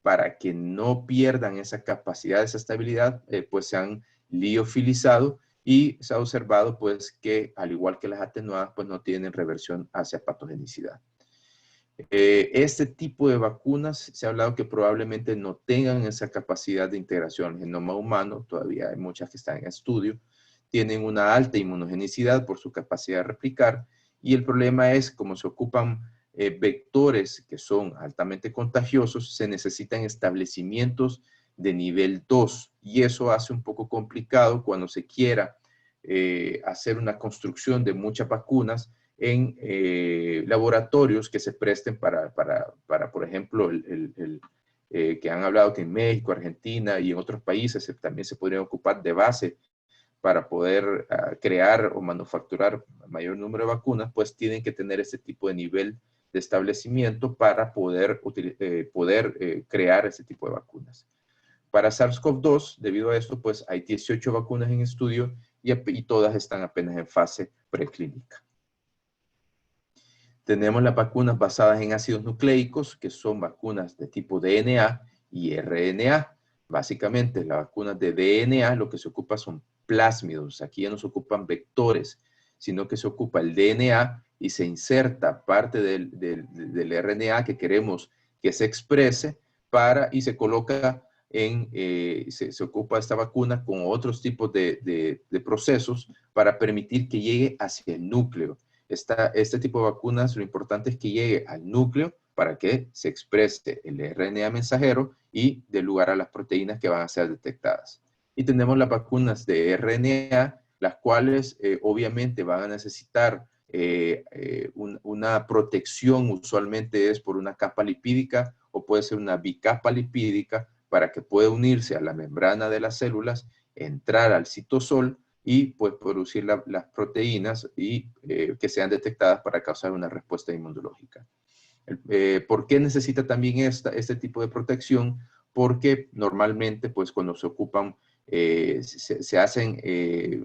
[SPEAKER 1] para que no pierdan esa capacidad, esa estabilidad, pues se han liofilizado y se ha observado pues que al igual que las atenuadas, pues no tienen reversión hacia patogenicidad. Este tipo de vacunas se ha hablado que probablemente no tengan esa capacidad de integración al genoma humano, todavía hay muchas que están en estudio, tienen una alta inmunogenicidad por su capacidad de replicar y el problema es como se ocupan vectores que son altamente contagiosos, se necesitan establecimientos de nivel 2 y eso hace un poco complicado cuando se quiera hacer una construcción de muchas vacunas en laboratorios que se presten para por ejemplo, que han hablado que en México, Argentina y en otros países también se podrían ocupar de base para poder crear o manufacturar mayor número de vacunas, pues tienen que tener ese tipo de nivel de establecimiento para poder crear ese tipo de vacunas. Para SARS-CoV-2, debido a esto, pues hay 18 vacunas en estudio y todas están apenas en fase preclínica. Tenemos las vacunas basadas en ácidos nucleicos, que son vacunas de tipo DNA y RNA. Básicamente, las vacunas de DNA lo que se ocupa son plásmidos. Aquí ya no se ocupan vectores, sino que se ocupa el DNA y se inserta parte del RNA que queremos que se exprese y se coloca se ocupa esta vacuna con otros tipos de procesos para permitir que llegue hacia el núcleo. Este tipo de vacunas, lo importante es que llegue al núcleo para que se exprese el RNA mensajero y dé lugar a las proteínas que van a ser detectadas. Y tenemos las vacunas de RNA, las cuales obviamente van a necesitar una protección, usualmente es por una capa lipídica o puede ser una bicapa lipídica para que pueda unirse a la membrana de las células, entrar al citosol y pues producir las proteínas que sean detectadas para causar una respuesta inmunológica. ¿Por qué necesita también este tipo de protección? Porque normalmente, pues cuando se ocupan, se hacen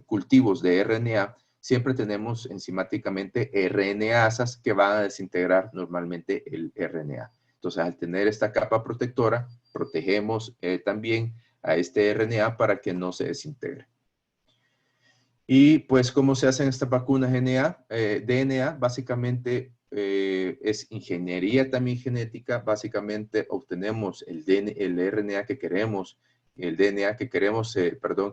[SPEAKER 1] cultivos de RNA, siempre tenemos enzimáticamente RNasas que van a desintegrar normalmente el RNA. Entonces, al tener esta capa protectora, protegemos también a este RNA para que no se desintegre. Y pues, ¿cómo se hacen estas vacunas DNA? Básicamente es ingeniería también genética. Básicamente obtenemos el RNA que queremos, el DNA que queremos,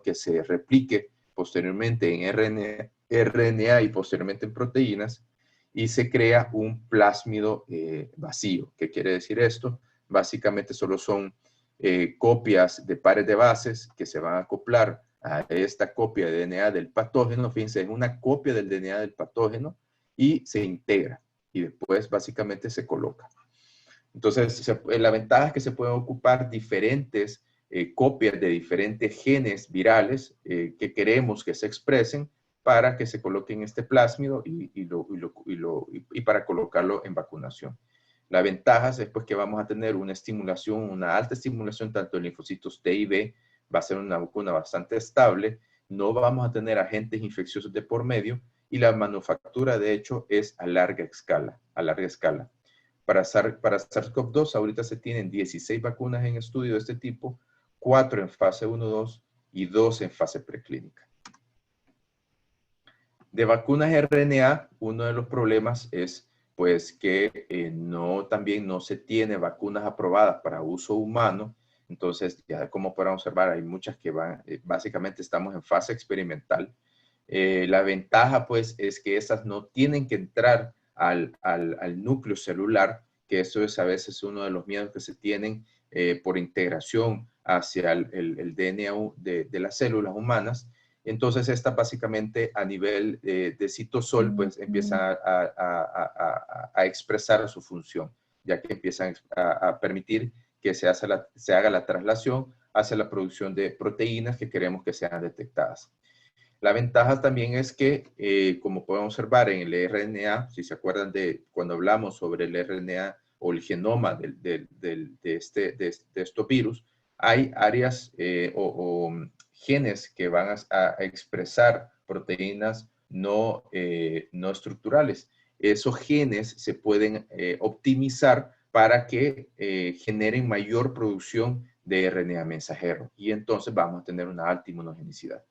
[SPEAKER 1] que se replique posteriormente en RNA y posteriormente en proteínas, y se crea un plásmido vacío. ¿Qué quiere decir esto? Básicamente solo son copias de pares de bases que se van a acoplar a esta copia de DNA del patógeno. Fíjense, es una copia del DNA del patógeno y se integra y después básicamente se coloca. Entonces, la ventaja es que se pueden ocupar diferentes copias de diferentes genes virales que queremos que se expresen para que se coloquen este plásmido y para colocarlo en vacunación. La ventaja es pues, que vamos a tener una estimulación, una alta estimulación tanto de linfocitos T y B, va a ser una vacuna bastante estable, no vamos a tener agentes infecciosos de por medio y la manufactura de hecho es a larga escala. Para SARS-CoV-2 ahorita se tienen 16 vacunas en estudio de este tipo, 4 en fase 1-2 y 2 en fase preclínica. De vacunas RNA, uno de los problemas es pues que también no se tiene vacunas aprobadas para uso humano. Entonces, ya como podrán observar, hay muchas que básicamente estamos en fase experimental. La ventaja pues es que esas no tienen que entrar al núcleo celular, que eso es a veces uno de los miedos que se tienen por integración hacia el DNA de las células humanas. Entonces, esta básicamente a nivel de citosol, pues empiezan a expresar su función, ya que empiezan a permitir que se haga la traslación hacia la producción de proteínas que queremos que sean detectadas. La ventaja también es que, como podemos observar en el RNA, si se acuerdan de cuando hablamos sobre el RNA o el genoma de estos virus, hay áreas o genes que van a expresar proteínas no estructurales. Esos genes se pueden optimizar para que generen mayor producción de RNA mensajero y entonces vamos a tener una alta inmunogenicidad.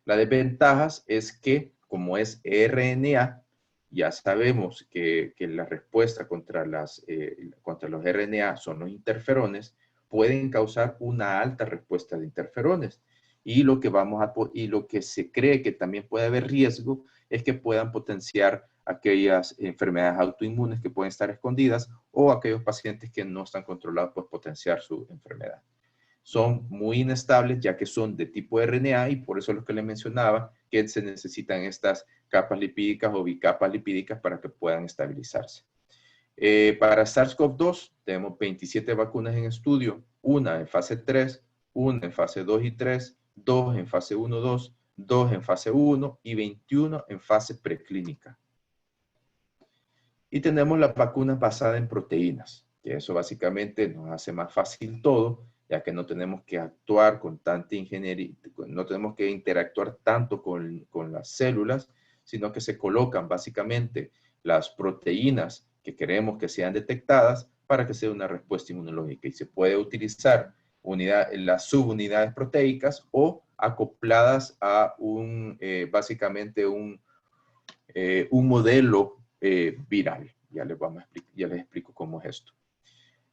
[SPEAKER 1] La desventaja es que, como es RNA, ya sabemos que la respuesta contra los RNA son los interferones, pueden causar una alta respuesta de interferones. Y lo que se cree que también puede haber riesgo es que puedan potenciar aquellas enfermedades autoinmunes que pueden estar escondidas o aquellos pacientes que no están controlados, pues potenciar su enfermedad. Son muy inestables ya que son de tipo RNA y por eso es lo que les mencionaba, que se necesitan estas capas lipídicas o bicapas lipídicas para que puedan estabilizarse. Para SARS-CoV-2 tenemos 27 vacunas en estudio, una en fase 3, una en fase 2 y 3, 2 en fase 1-2, 2 en fase 1 y 21 en fase preclínica. Y tenemos las vacunas basadas en proteínas, que eso básicamente nos hace más fácil todo, ya que no tenemos que actuar con tanta ingeniería, no tenemos que interactuar tanto con las células, sino que se colocan básicamente las proteínas que queremos que sean detectadas para que sea una respuesta inmunológica. Y se puede utilizar las subunidades proteicas o acopladas a básicamente un modelo viral. Ya les explico cómo es esto.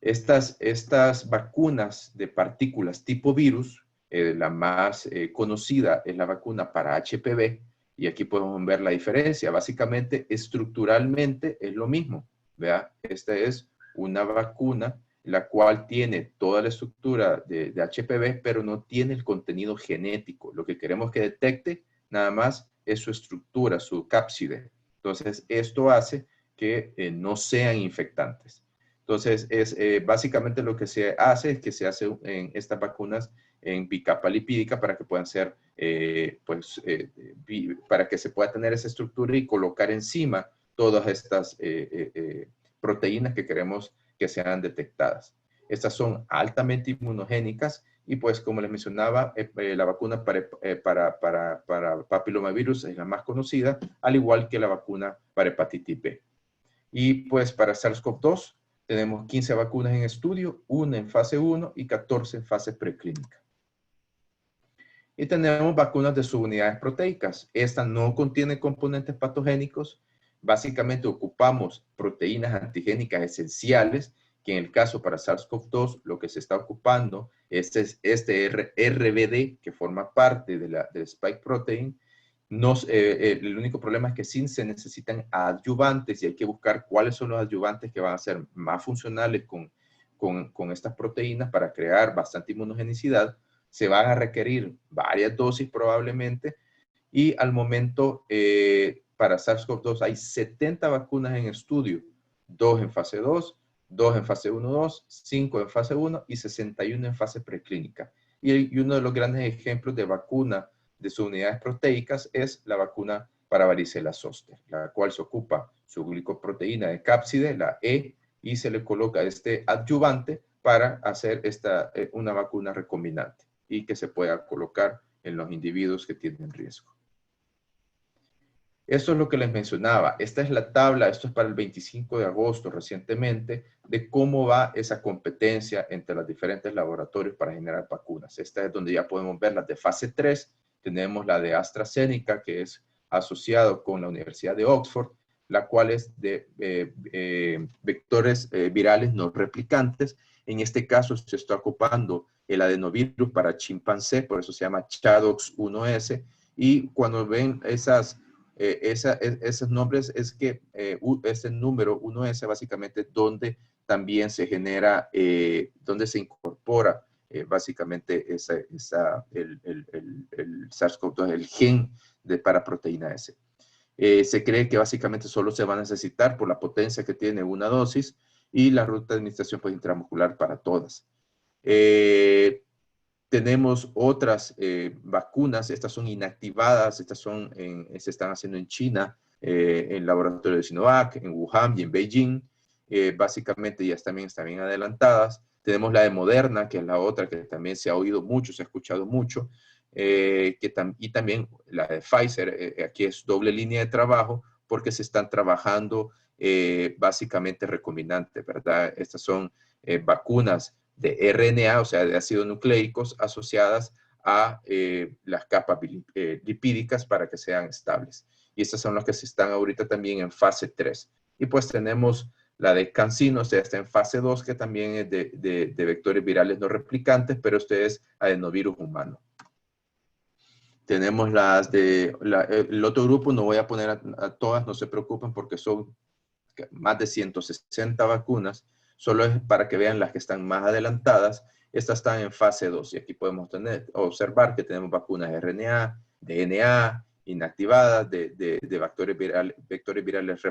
[SPEAKER 1] Estas vacunas de partículas tipo virus, la más conocida es la vacuna para HPV, y aquí podemos ver la diferencia. Básicamente, estructuralmente es lo mismo. ¿Vea? Esta es una vacuna la cual tiene toda la estructura de HPV, pero no tiene el contenido genético. Lo que queremos que detecte nada más es su estructura, su cápside. Entonces, esto hace que no sean infectantes. Entonces, básicamente lo que se hace es que se hace en estas vacunas en bicapa lipídica para que puedan ser, para que se pueda tener esa estructura y colocar encima todas estas proteínas que queremos que sean detectadas. Estas son altamente inmunogénicas y pues como les mencionaba, la vacuna para papilomavirus es la más conocida, al igual que la vacuna para hepatitis B. Y pues para SARS-CoV-2 tenemos 15 vacunas en estudio, una en fase 1 y 14 en fase preclínica. Y tenemos vacunas de subunidades proteicas. Esta no contiene componentes patogénicos. Básicamente ocupamos proteínas antigénicas esenciales, que en el caso para SARS-CoV-2 lo que se está ocupando es este RBD, que forma parte del spike protein. El único problema es que sí se necesitan adyuvantes y hay que buscar cuáles son los adyuvantes que van a ser más funcionales con estas proteínas para crear bastante inmunogenicidad. Se van a requerir varias dosis probablemente, y al momento para SARS-CoV-2 hay 70 vacunas en estudio, 2 en fase 2, 2 en fase 1-2, 5 en fase 1 y 61 en fase preclínica. Y uno de los grandes ejemplos de vacuna de subunidades proteicas es la vacuna para varicela zoster, la cual se ocupa su glicoproteína de cápside, la E, y se le coloca este adyuvante para hacer una vacuna recombinante y que se pueda colocar en los individuos que tienen riesgo. Esto es lo que les mencionaba. Esta es la tabla, esto es para el 25 de agosto recientemente, de cómo va esa competencia entre los diferentes laboratorios para generar vacunas. Esta es donde ya podemos ver las de fase 3. Tenemos la de AstraZeneca, que es asociado con la Universidad de Oxford, la cual es de vectores virales no replicantes. En este caso se está ocupando el adenovirus para chimpancé, por eso se llama ChAdOx1S. Y cuando ven esos nombres, es que ese número 1S básicamente donde también se genera, donde se incorpora básicamente el SARS-CoV-2, el gen para proteína S. Se cree que básicamente solo se va a necesitar por la potencia que tiene una dosis y la ruta de administración pues, intramuscular para todas. Tenemos otras vacunas, estas son inactivadas, estas se están haciendo en China, en el laboratorio de Sinovac, en Wuhan y en Beijing. Básicamente ya también están bien adelantadas. Tenemos la de Moderna, que es la otra que también se ha oído mucho, se ha escuchado mucho. Y también la de Pfizer, aquí es doble línea de trabajo porque se están trabajando básicamente recombinantes, ¿verdad? Estas son vacunas de RNA, o sea, de ácidos nucleicos asociadas a las capas lipídicas para que sean estables. Y estas son las que se están ahorita también en fase 3. Y pues tenemos la de CanSino, o sea, está en fase 2, que también es de vectores virales no replicantes, pero este es adenovirus humano. Tenemos el otro grupo, no voy a poner a todas, no se preocupen porque son más de 160 vacunas, solo es para que vean las que están más adelantadas. Estas están en fase 2 y aquí podemos observar que tenemos vacunas de RNA, DNA, inactivadas, de vectores virales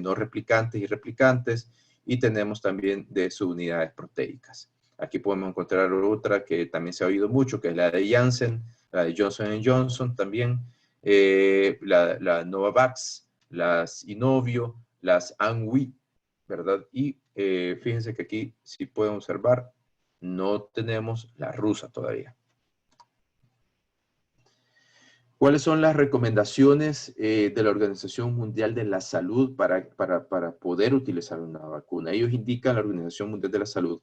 [SPEAKER 1] no replicantes y replicantes, y tenemos también de subunidades proteicas. Aquí podemos encontrar otra que también se ha oído mucho, que es la de Janssen, la de Johnson & Johnson también, la Novavax, las Inovio, las Anhui, ¿verdad? Y fíjense que aquí, si pueden observar, no tenemos la rusa todavía. ¿Cuáles son las recomendaciones de la Organización Mundial de la Salud para poder utilizar una vacuna? Ellos indican, la Organización Mundial de la Salud,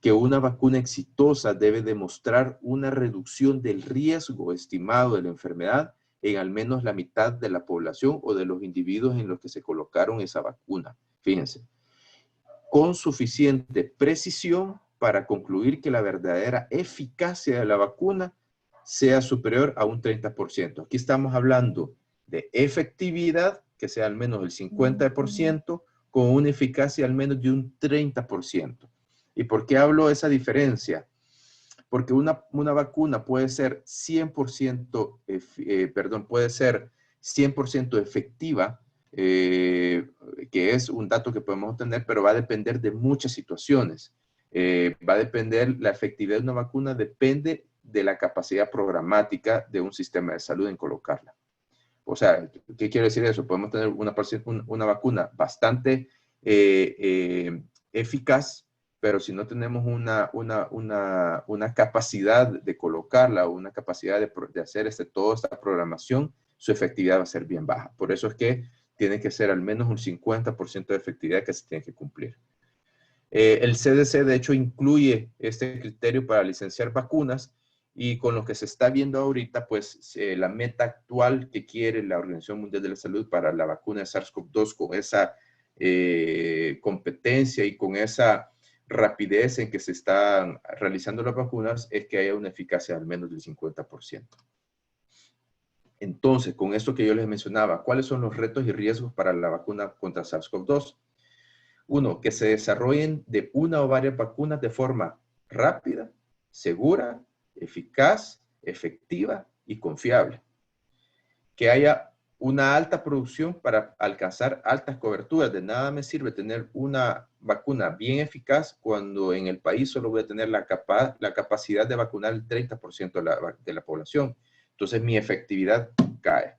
[SPEAKER 1] que una vacuna exitosa debe demostrar una reducción del riesgo estimado de la enfermedad en al menos la mitad de la población o de los individuos en los que se colocaron esa vacuna. Fíjense, con suficiente precisión para concluir que la verdadera eficacia de la vacuna sea superior a un 30%. Aquí estamos hablando de efectividad, que sea al menos el 50%, con una eficacia al menos de un 30%. ¿Y por qué hablo de esa diferencia? Porque una vacuna puede ser 100%, puede ser 100% efectiva, que es un dato que podemos obtener, pero va a depender de muchas situaciones. Va a depender, la efectividad de una vacuna depende de la capacidad programática de un sistema de salud en colocarla. O sea, ¿qué quiere decir eso? Podemos tener una vacuna bastante eficaz, pero si no tenemos una capacidad de colocarla, una capacidad de hacer toda esta programación, su efectividad va a ser bien baja. Por eso es que tiene que ser al menos un 50% de efectividad que se tiene que cumplir. El CDC, de hecho, incluye este criterio para licenciar vacunas y con lo que se está viendo ahorita, pues la meta actual que quiere la Organización Mundial de la Salud para la vacuna de SARS-CoV-2 con esa competencia y con esa rapidez en que se están realizando las vacunas es que haya una eficacia al menos del 50%. Entonces, con esto que yo les mencionaba, ¿cuáles son los retos y riesgos para la vacuna contra SARS-CoV-2? Uno, que se desarrollen de una o varias vacunas de forma rápida, segura, eficaz, efectiva y confiable. Que haya una alta producción para alcanzar altas coberturas. De nada me sirve tener una vacuna bien eficaz cuando en el país solo voy a tener la capacidad de vacunar el 30% de la población. Entonces mi efectividad cae.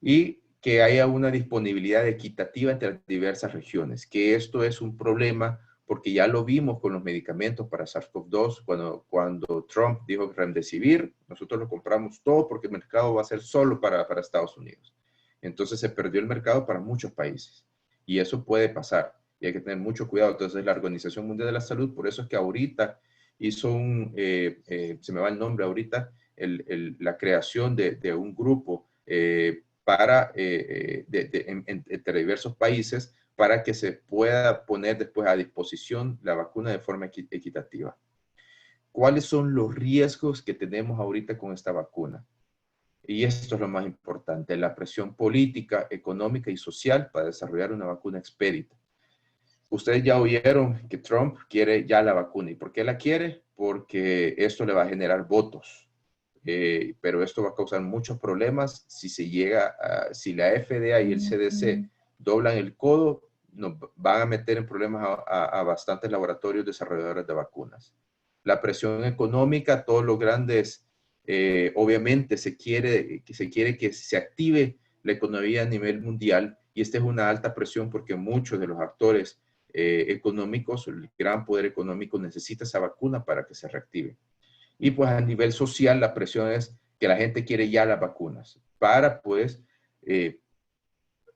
[SPEAKER 1] Y que haya una disponibilidad equitativa entre las diversas regiones, que esto es un problema porque ya lo vimos con los medicamentos para SARS-CoV-2, cuando Trump dijo Remdesivir, nosotros lo compramos todo porque el mercado va a ser solo para Estados Unidos. Entonces se perdió el mercado para muchos países y eso puede pasar y hay que tener mucho cuidado. Entonces la Organización Mundial de la Salud, por eso es que ahorita hizo se me va el nombre ahorita, la creación de un grupo entre diversos países para que se pueda poner después a disposición la vacuna de forma equitativa. ¿Cuáles son los riesgos que tenemos ahorita con esta vacuna? Y esto es lo más importante, la presión política, económica y social para desarrollar una vacuna expedita. Ustedes ya oyeron que Trump quiere ya la vacuna. ¿Y por qué la quiere? Porque esto le va a generar votos. Pero esto va a causar muchos problemas si si la FDA y el CDC doblan el codo, nos van a meter en problemas a bastantes laboratorios desarrolladores de vacunas. La presión económica, todos los grandes, obviamente se quiere que se active la economía a nivel mundial y esta es una alta presión porque muchos de los actores económicos, el gran poder económico necesita esa vacuna para que se reactive. Y pues a nivel social la presión es que la gente quiere ya las vacunas para pues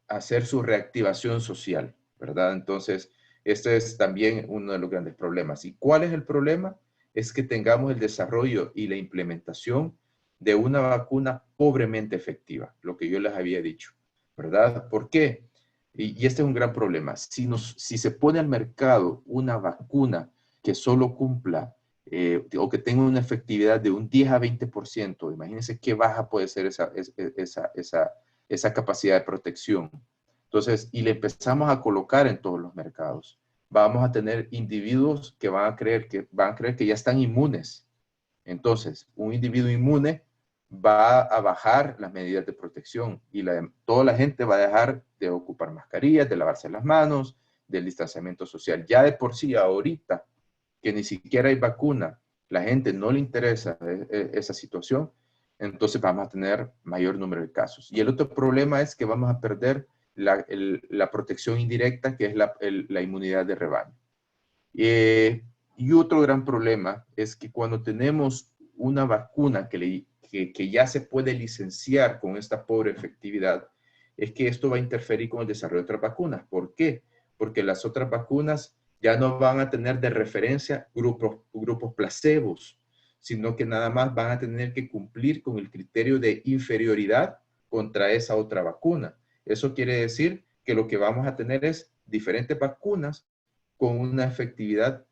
[SPEAKER 1] hacer su reactivación social, ¿verdad? Entonces, este es también uno de los grandes problemas. ¿Y cuál es el problema? Es que tengamos el desarrollo y la implementación de una vacuna pobremente efectiva, lo que yo les había dicho, ¿verdad? ¿Por qué? Y este es un gran problema. Si se pone al mercado una vacuna que solo cumpla o que tenga una efectividad de un 10 a 20%, imagínense qué baja puede ser esa capacidad de protección. Entonces, y le empezamos a colocar en todos los mercados, vamos a tener individuos que van a creer que ya están inmunes. Entonces, un individuo inmune va a bajar las medidas de protección y toda la gente va a dejar de ocupar mascarillas, de lavarse las manos, del distanciamiento social. Ya de por sí, ahorita, que ni siquiera hay vacuna, la gente no le interesa esa situación, entonces vamos a tener mayor número de casos. Y el otro problema es que vamos a perder la protección indirecta, que es la inmunidad de rebaño. Y otro gran problema es que cuando tenemos una vacuna que ya se puede licenciar con esta pobre efectividad, es que esto va a interferir con el desarrollo de otras vacunas. ¿Por qué? Porque las otras vacunas ya no van a tener de referencia grupos placebos, sino que nada más van a tener que cumplir con el criterio de inferioridad contra esa otra vacuna. Eso quiere decir que lo que vamos a tener es diferentes vacunas con una efectividad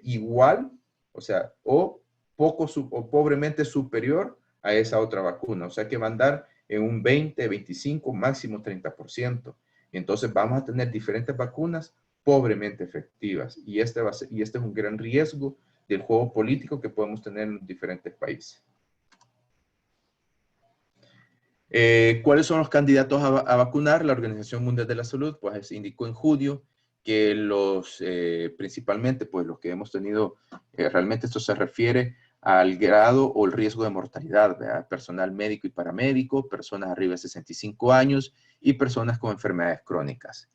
[SPEAKER 1] igual, o sea, o o pobremente superior a esa otra vacuna. O sea, que va a andar en un 20, 25, máximo 30%. Entonces vamos a tener diferentes vacunas pobremente efectivas. Y este es un gran riesgo del juego político que podemos tener en los diferentes países. ¿Cuáles son los candidatos a vacunar? La Organización Mundial de la Salud pues indicó en junio que principalmente pues los que hemos tenido, realmente esto se refiere al grado o el riesgo de mortalidad, ¿verdad? Personal médico y paramédico, personas arriba de 65 años y personas con enfermedades crónicas.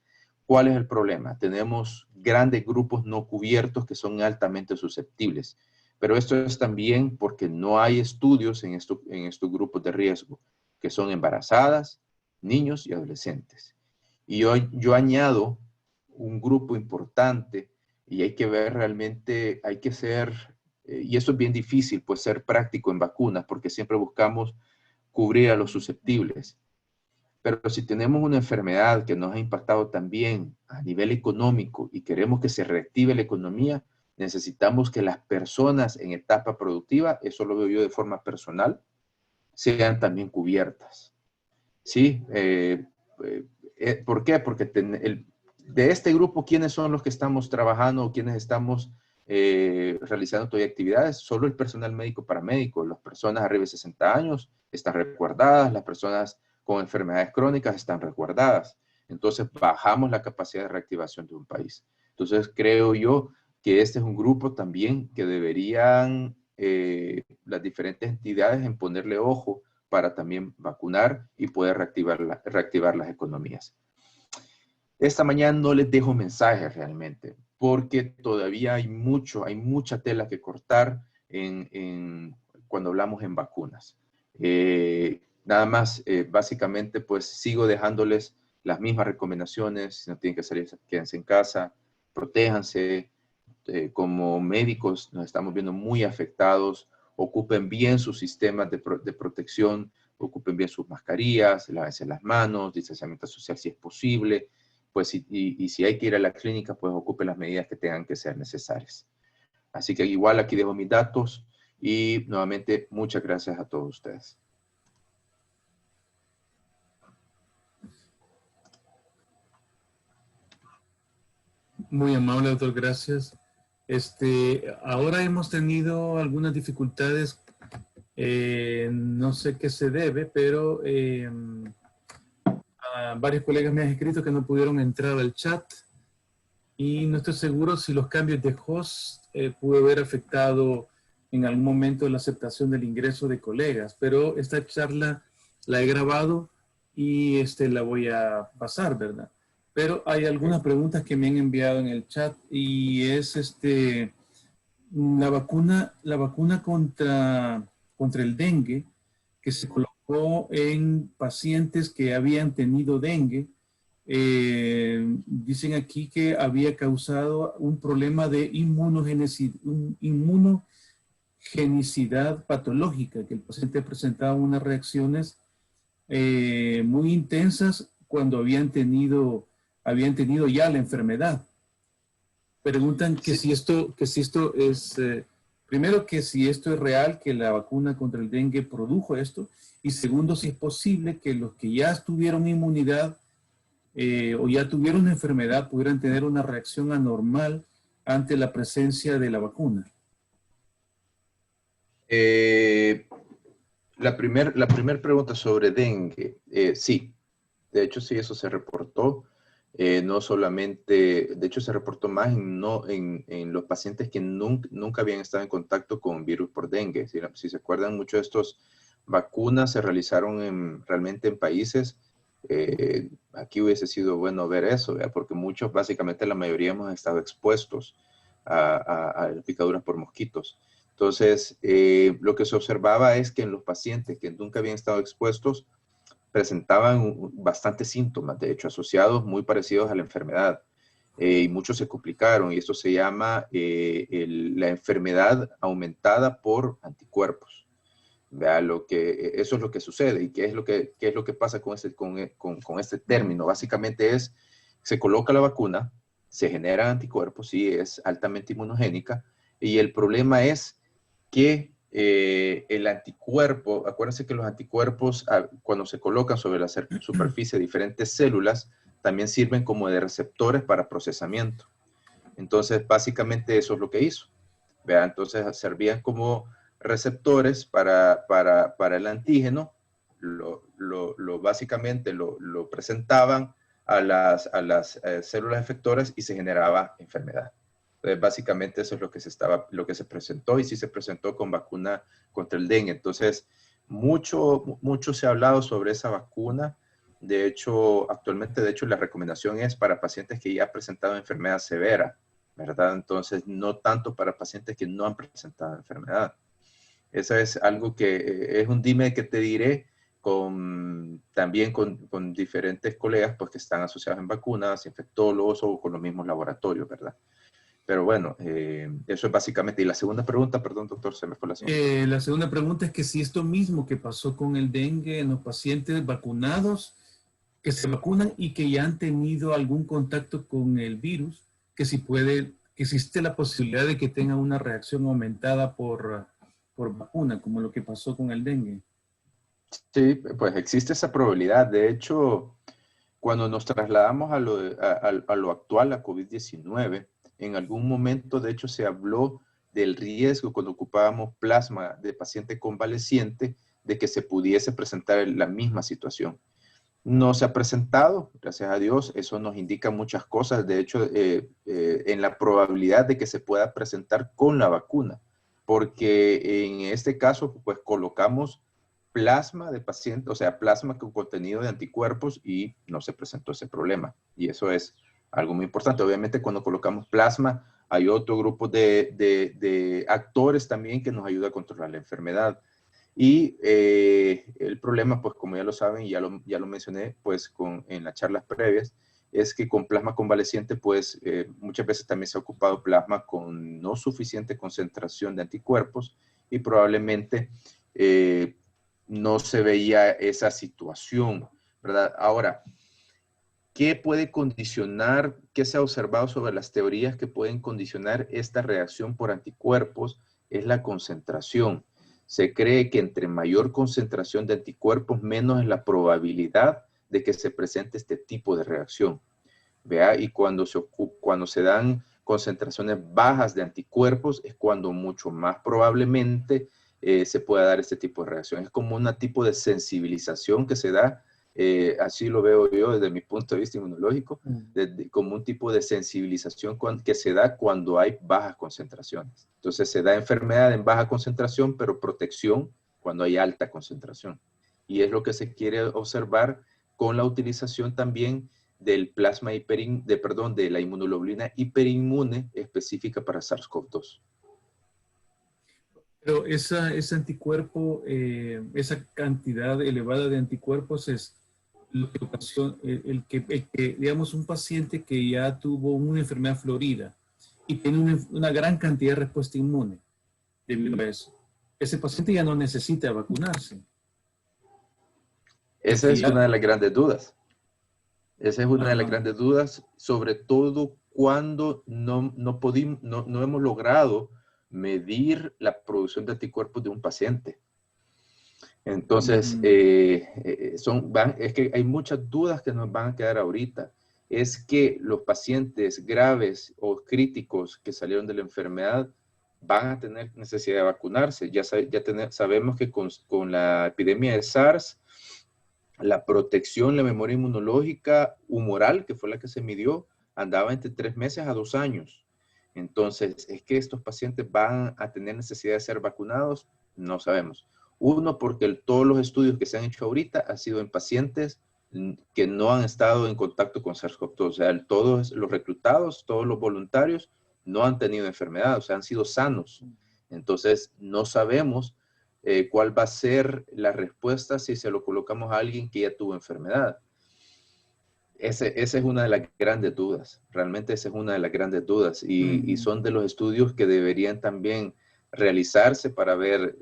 [SPEAKER 1] ¿Cuál es el problema? Tenemos grandes grupos no cubiertos que son altamente susceptibles, pero esto es también porque no hay estudios en estos grupos de riesgo, que son embarazadas, niños y adolescentes. Y yo añado un grupo importante y hay que ver realmente, hay que ser, y eso es bien difícil, pues ser práctico en vacunas, porque siempre buscamos cubrir a los susceptibles. Pero si tenemos una enfermedad que nos ha impactado también a nivel económico y queremos que se reactive la economía, necesitamos que las personas en etapa productiva, eso lo veo yo de forma personal, sean también cubiertas. ¿Sí? ¿Por qué? Porque de este grupo, ¿quiénes son los que estamos trabajando o quiénes estamos realizando todavía actividades? Solo el personal médico paramédico. Las personas arriba de 60 años están resguardadas, las personas con enfermedades crónicas están resguardadas. Entonces, bajamos la capacidad de reactivación de un país. Entonces, creo yo que este es un grupo también que deberían las diferentes entidades en ponerle ojo para también vacunar y poder reactivar las economías. Esta mañana no les dejo mensajes realmente, porque todavía hay mucha tela que cortar cuando hablamos en vacunas. Nada más, básicamente, pues sigo dejándoles las mismas recomendaciones. Si no tienen que salir, quédense en casa, protéjanse. Como médicos nos estamos viendo muy afectados. Ocupen bien sus sistemas de protección, ocupen bien sus mascarillas, lávense las manos, distanciamiento social si es posible, pues y si hay que ir a la clínica, pues ocupen las medidas que tengan que ser necesarias. Así que igual aquí dejo mis datos y nuevamente muchas gracias a todos ustedes.
[SPEAKER 2] Muy amable, doctor, gracias. Ahora hemos tenido algunas dificultades, no sé qué se debe, pero varios colegas me han escrito que no pudieron entrar al chat y no estoy seguro si los cambios de host pudo haber afectado en algún momento la aceptación del ingreso de colegas, pero esta charla la he grabado y la voy a pasar, ¿verdad? Pero hay algunas preguntas que me han enviado en el chat y es la vacuna contra el dengue que se colocó en pacientes que habían tenido dengue. Dicen aquí que había causado un problema de inmunogenicidad patológica, que el paciente presentaba unas reacciones muy intensas cuando habían tenido ya la enfermedad. Preguntan que si esto es, primero que si esto es real, que la vacuna contra el dengue produjo esto, y segundo, si es posible que los que ya tuvieron inmunidad o ya tuvieron una enfermedad pudieran tener una reacción anormal ante la presencia de la vacuna.
[SPEAKER 1] La primer pregunta sobre dengue, sí, de hecho sí, eso se reportó. No solamente, de hecho se reportó más en los pacientes que nunca habían estado en contacto con virus por dengue. Si se acuerdan, muchos de estos vacunas se realizaron realmente en países, aquí hubiese sido bueno ver eso, ¿verdad? Porque muchos, básicamente la mayoría hemos estado expuestos a picaduras por mosquitos. Entonces, lo que se observaba es que en los pacientes que nunca habían estado expuestos, presentaban bastantes síntomas, de hecho, asociados muy parecidos a la enfermedad. Y muchos se complicaron, y esto se llama la enfermedad aumentada por anticuerpos. Vea, eso es lo que sucede. ¿Y qué es lo que pasa con este término? Básicamente se coloca la vacuna, se generan anticuerpos, sí, es altamente inmunogénica, y el problema es que el anticuerpo, acuérdense que los anticuerpos cuando se colocan sobre la superficie de diferentes células, también sirven como de receptores para procesamiento. Entonces, básicamente eso es lo que hizo. ¿Vea? Entonces, servían como receptores para el antígeno, básicamente lo presentaban a las células efectoras y se generaba enfermedad. Entonces, básicamente eso es lo que se presentó, y sí se presentó con vacuna contra el dengue. Entonces, mucho se ha hablado sobre esa vacuna. De hecho, actualmente, la recomendación es para pacientes que ya han presentado enfermedad severa, ¿verdad? Entonces, no tanto para pacientes que no han presentado enfermedad. Eso es algo que es un dime que te diré también con diferentes colegas pues, que están asociados en vacunas, infectólogos o con los mismos laboratorios, ¿verdad? Pero bueno, eso es básicamente. Y la segunda pregunta, perdón, doctor, se me fue la segunda.
[SPEAKER 2] La segunda pregunta es que si esto mismo que pasó con el dengue en los pacientes vacunados, que se vacunan y que ya han tenido algún contacto con el virus, que si existe la posibilidad de que tengan una reacción aumentada por vacuna, como lo que pasó con el dengue.
[SPEAKER 1] Sí, pues existe esa probabilidad. De hecho, cuando nos trasladamos a lo actual, a COVID-19, en algún momento, de hecho, se habló del riesgo cuando ocupábamos plasma de paciente convaleciente de que se pudiese presentar la misma situación. No se ha presentado, gracias a Dios. Eso nos indica muchas cosas. De hecho, en la probabilidad de que se pueda presentar con la vacuna, porque en este caso, pues colocamos plasma de paciente, o sea, plasma con contenido de anticuerpos, y no se presentó ese problema. Y eso es algo muy importante. Obviamente, cuando colocamos plasma, hay otro grupo de actores también que nos ayuda a controlar la enfermedad. Y el problema, pues como ya lo saben, ya lo mencioné pues en las charlas previas, es que con plasma convaleciente, pues muchas veces también se ha ocupado plasma con no suficiente concentración de anticuerpos, y probablemente no se veía esa situación, ¿verdad? Ahora, ¿qué puede condicionar, qué se ha observado sobre las teorías que pueden condicionar esta reacción por anticuerpos? Es la concentración. Se cree que entre mayor concentración de anticuerpos, menos es la probabilidad de que se presente este tipo de reacción. ¿Vea? Y cuando se dan concentraciones bajas de anticuerpos, es cuando mucho más probablemente se pueda dar este tipo de reacción. Es como un tipo de sensibilización que se da, así lo veo yo desde mi punto de vista inmunológico, como un tipo de sensibilización que se da cuando hay bajas concentraciones. Entonces se da enfermedad en baja concentración, pero protección cuando hay alta concentración. Y es lo que se quiere observar con la utilización también del plasma de la inmunoglobulina hiperinmune específica para SARS-CoV-2.
[SPEAKER 2] Pero ese anticuerpo, esa cantidad elevada de anticuerpos es lo que ocasiona el que, digamos, un paciente que ya tuvo una enfermedad florida y tiene una gran cantidad de respuesta inmune debido a eso. Ese paciente ya no necesita vacunarse.
[SPEAKER 1] Esa es una de las grandes dudas. Esa es una de las
[SPEAKER 2] Ajá.
[SPEAKER 1] grandes dudas, sobre todo cuando no hemos logrado medir la producción de anticuerpos de un paciente. Entonces, es que hay muchas dudas que nos van a quedar ahorita. Es que los pacientes graves o críticos que salieron de la enfermedad van a tener necesidad de vacunarse. Sabemos que con la epidemia de SARS, la protección, la memoria inmunológica humoral, que fue la que se midió, andaba entre 3 meses a 2 años. Entonces, ¿es que estos pacientes van a tener necesidad de ser vacunados? No sabemos. Uno, porque todos los estudios que se han hecho ahorita han sido en pacientes que no han estado en contacto con SARS-CoV-2. O sea, todos los reclutados, todos los voluntarios no han tenido enfermedad, o sea, han sido sanos. Entonces, no sabemos cuál va a ser la respuesta si se lo colocamos a alguien que ya tuvo enfermedad. Esa es una de las grandes dudas. Realmente esa es una de las grandes dudas. Y son de los estudios que deberían también realizarse para ver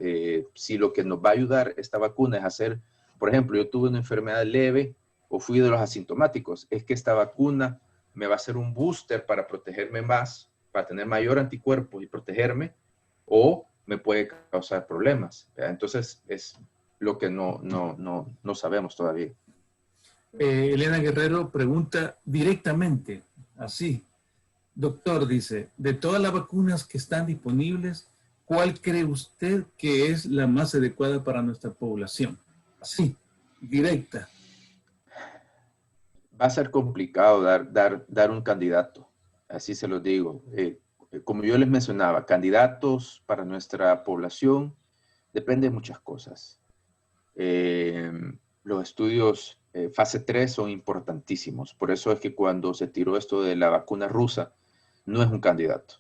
[SPEAKER 1] si lo que nos va a ayudar esta vacuna es hacer, por ejemplo, yo tuve una enfermedad leve o fui de los asintomáticos. Es que esta vacuna me va a hacer un booster para protegerme más, para tener mayor anticuerpos y protegerme, o me puede causar problemas, ¿verdad? Entonces, es lo que no sabemos todavía.
[SPEAKER 2] Elena Guerrero pregunta directamente, así. Doctor, dice, de todas las vacunas que están disponibles, ¿cuál cree usted que es la más adecuada para nuestra población? Así, directa.
[SPEAKER 1] Va a ser complicado dar un candidato, así se lo digo. Como yo les mencionaba, candidatos para nuestra población depende de muchas cosas. Los estudios fase 3 son importantísimos. Por eso es que cuando se tiró esto de la vacuna rusa, no es un candidato.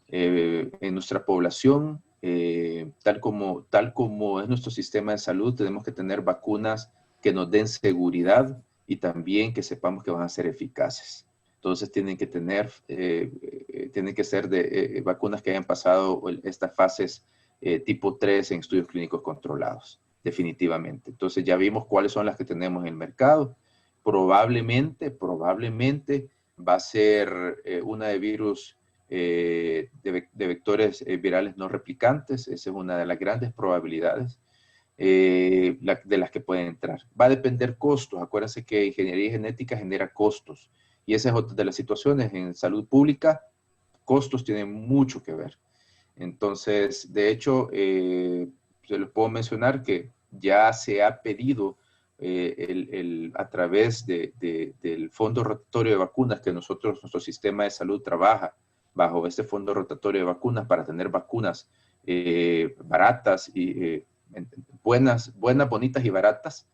[SPEAKER 1] En nuestra población, tal como es nuestro sistema de salud, tenemos que tener vacunas que nos den seguridad y también que sepamos que van a ser eficaces. Entonces tienen que ser de vacunas que hayan pasado estas fases tipo 3 en estudios clínicos controlados, definitivamente. Entonces ya vimos cuáles son las que tenemos en el mercado. Probablemente va a ser una de virus de vectores virales no replicantes. Esa es una de las grandes probabilidades de las que pueden entrar. Va a depender costos. Acuérdense que ingeniería genética genera costos. Y esa es otra de las situaciones. En salud pública, costos tienen mucho que ver. Entonces, de hecho, se les puedo mencionar que ya se ha pedido a través del Fondo Rotatorio de Vacunas, que nuestro sistema de salud trabaja bajo este Fondo Rotatorio de Vacunas para tener vacunas baratas y buenas, bonitas y baratas,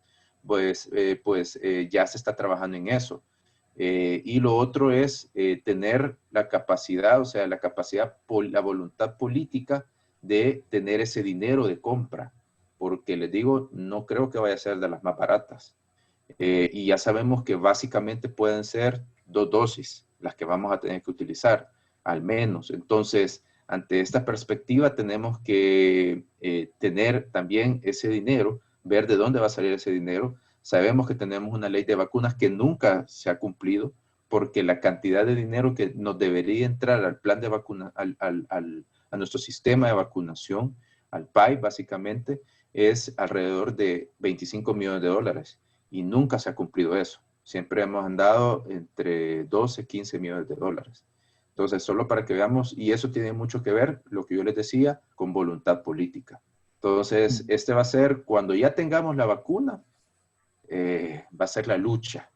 [SPEAKER 1] pues ya se está trabajando en eso. Y lo otro es tener la capacidad, o sea, la voluntad política de tener ese dinero de compra, porque les digo, no creo que vaya a ser de las más baratas. Y ya sabemos que básicamente pueden ser 2 dosis las que vamos a tener que utilizar, al menos. Entonces, ante esta perspectiva tenemos que tener también ese dinero, ver de dónde va a salir ese dinero. Sabemos que tenemos una ley de vacunas que nunca se ha cumplido, porque la cantidad de dinero que nos debería entrar al plan de vacuna, a nuestro sistema de vacunación, al PAI básicamente, es alrededor de 25 millones de dólares. Y nunca se ha cumplido eso. Siempre hemos andado entre 12, 15 millones de dólares. Entonces, solo para que veamos, y eso tiene mucho que ver, lo que yo les decía, con voluntad política. Entonces, este va a ser, cuando ya tengamos la vacuna, va a ser la lucha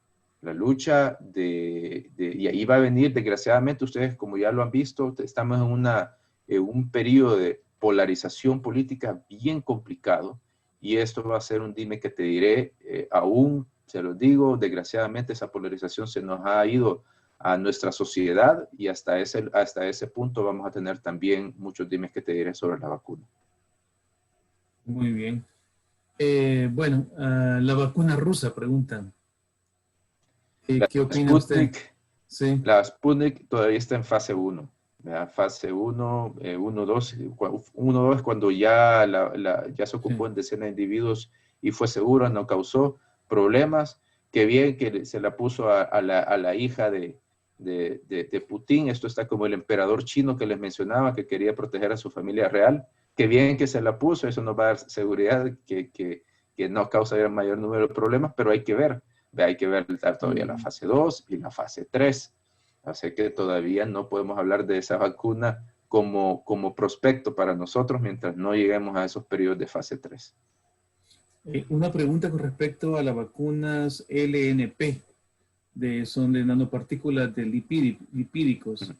[SPEAKER 1] y ahí va a venir, desgraciadamente, ustedes como ya lo han visto, estamos en un periodo de polarización política bien complicado, y esto va a ser un dime que te diré, aún, se los digo, desgraciadamente esa polarización se nos ha ido a nuestra sociedad, y hasta ese punto vamos a tener también muchos dimes que te diré sobre la vacuna.
[SPEAKER 2] Muy bien. Bueno, la vacuna rusa, preguntan. ¿Qué opina usted? Sí.
[SPEAKER 1] La Sputnik todavía está en fase 1. Fase 1, 1, 2. 1, 2 cuando ya se ocupó en decenas de individuos y fue segura, no causó problemas. Qué bien que se la puso a la hija de Putin. Esto está como el emperador chino que les mencionaba, que quería proteger a su familia real. Qué bien que se la puso, eso nos va a dar seguridad que no causa el mayor número de problemas, pero hay que ver todavía la fase 2 y la fase 3. Así que todavía no podemos hablar de esa vacuna como prospecto para nosotros mientras no lleguemos a esos periodos de fase 3.
[SPEAKER 2] Una pregunta con respecto a las vacunas LNP, son de nanopartículas de lipídicos,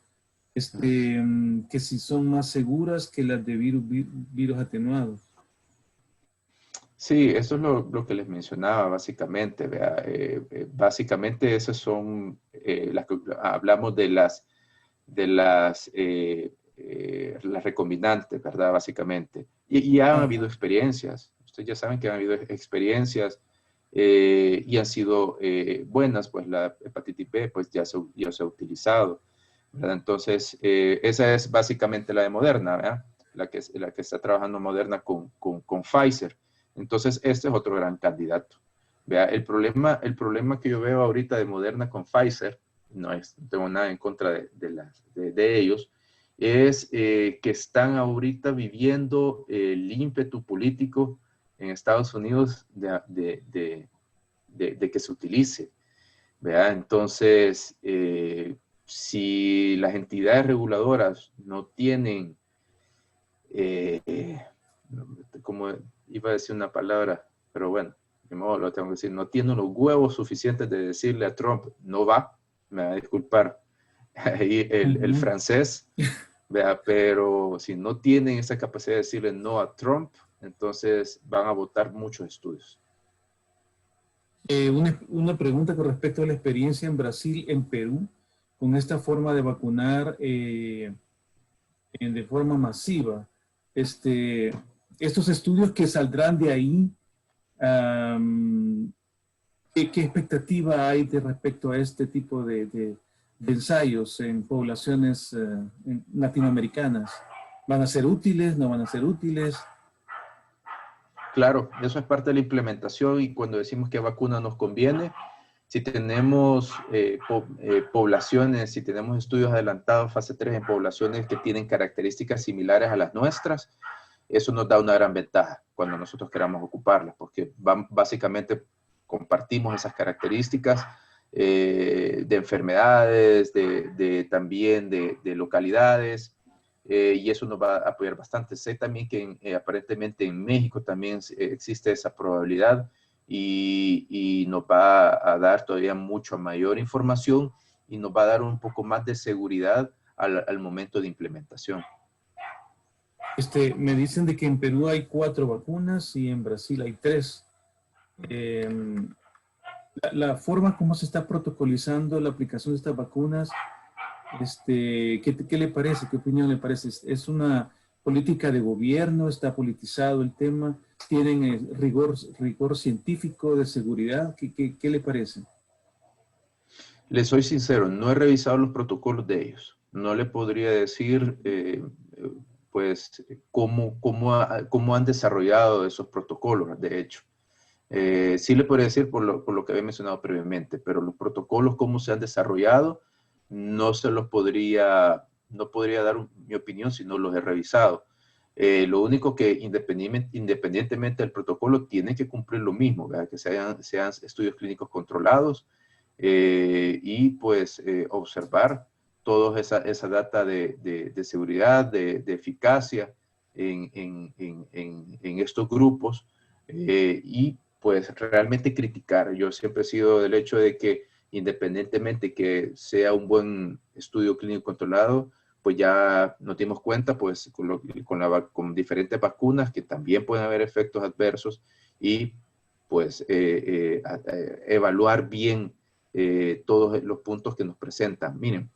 [SPEAKER 2] que si son más seguras que las de virus atenuados.
[SPEAKER 1] Sí, eso es lo que les mencionaba básicamente. Básicamente esas son las que hablamos de las recombinantes, ¿verdad? Básicamente. Y ya han habido experiencias. Ustedes ya saben que han habido experiencias y han sido buenas, pues la hepatitis B pues ya se ha utilizado, ¿verdad? Entonces, esa es básicamente la de Moderna, ¿verdad? La que está trabajando Moderna con Pfizer. Entonces, este es otro gran candidato. Vea, el problema que yo veo ahorita de Moderna con Pfizer no tengo nada en contra de ellos, es que están ahorita viviendo el ímpetu político en Estados Unidos de que se utilice, ¿verdad? Entonces, si las entidades reguladoras no tienen, como iba a decir una palabra, pero bueno, de modo lo tengo que decir, no tienen los huevos suficientes de decirle a Trump, no va, me va a disculpar ahí el francés, ¿verdad? Pero si no tienen esa capacidad de decirle no a Trump, entonces van a votar muchos estudios.
[SPEAKER 2] Una pregunta con respecto a la experiencia en Brasil, en Perú, con esta forma de vacunar de forma masiva. Estos estudios que saldrán de ahí, ¿qué expectativa hay respecto a este tipo de ensayos en poblaciones latinoamericanas? ¿Van a ser útiles? ¿No van a ser útiles?
[SPEAKER 1] Claro, eso es parte de la implementación y cuando decimos que vacuna nos conviene, si tenemos poblaciones, si tenemos estudios adelantados fase 3 en poblaciones que tienen características similares a las nuestras, eso nos da una gran ventaja cuando nosotros queramos ocuparlas, porque básicamente compartimos esas características de enfermedades, también de localidades, y eso nos va a apoyar bastante. Sé también que aparentemente en México también existe esa probabilidad y nos va a dar todavía mucho mayor información y nos va a dar un poco más de seguridad al momento de implementación.
[SPEAKER 2] Me dicen de que en Perú hay 4 vacunas y en Brasil hay 3. La forma como se está protocolizando la aplicación de estas vacunas, ¿qué le parece? ¿Qué opinión le parece? ¿Es una política de gobierno? ¿Está politizado el tema? ¿Tienen rigor científico de seguridad? ¿Qué le parece?
[SPEAKER 1] Les soy sincero, no he revisado los protocolos de ellos. No le podría decir, pues, cómo han desarrollado esos protocolos, de hecho. Sí le podría decir por lo que había mencionado previamente, pero los protocolos, cómo se han desarrollado, no podría dar mi opinión si no los he revisado. Lo único que independientemente del protocolo tiene que cumplir lo mismo, ¿verdad? Que sean estudios clínicos controlados y pues observar toda esa data de seguridad, de eficacia en estos grupos y pues realmente criticar. Yo siempre he sido del hecho de que independientemente que sea un buen estudio clínico controlado, pues ya nos dimos cuenta pues con diferentes vacunas que también pueden haber efectos adversos y pues evaluar bien todos los puntos que nos presentan. Miren,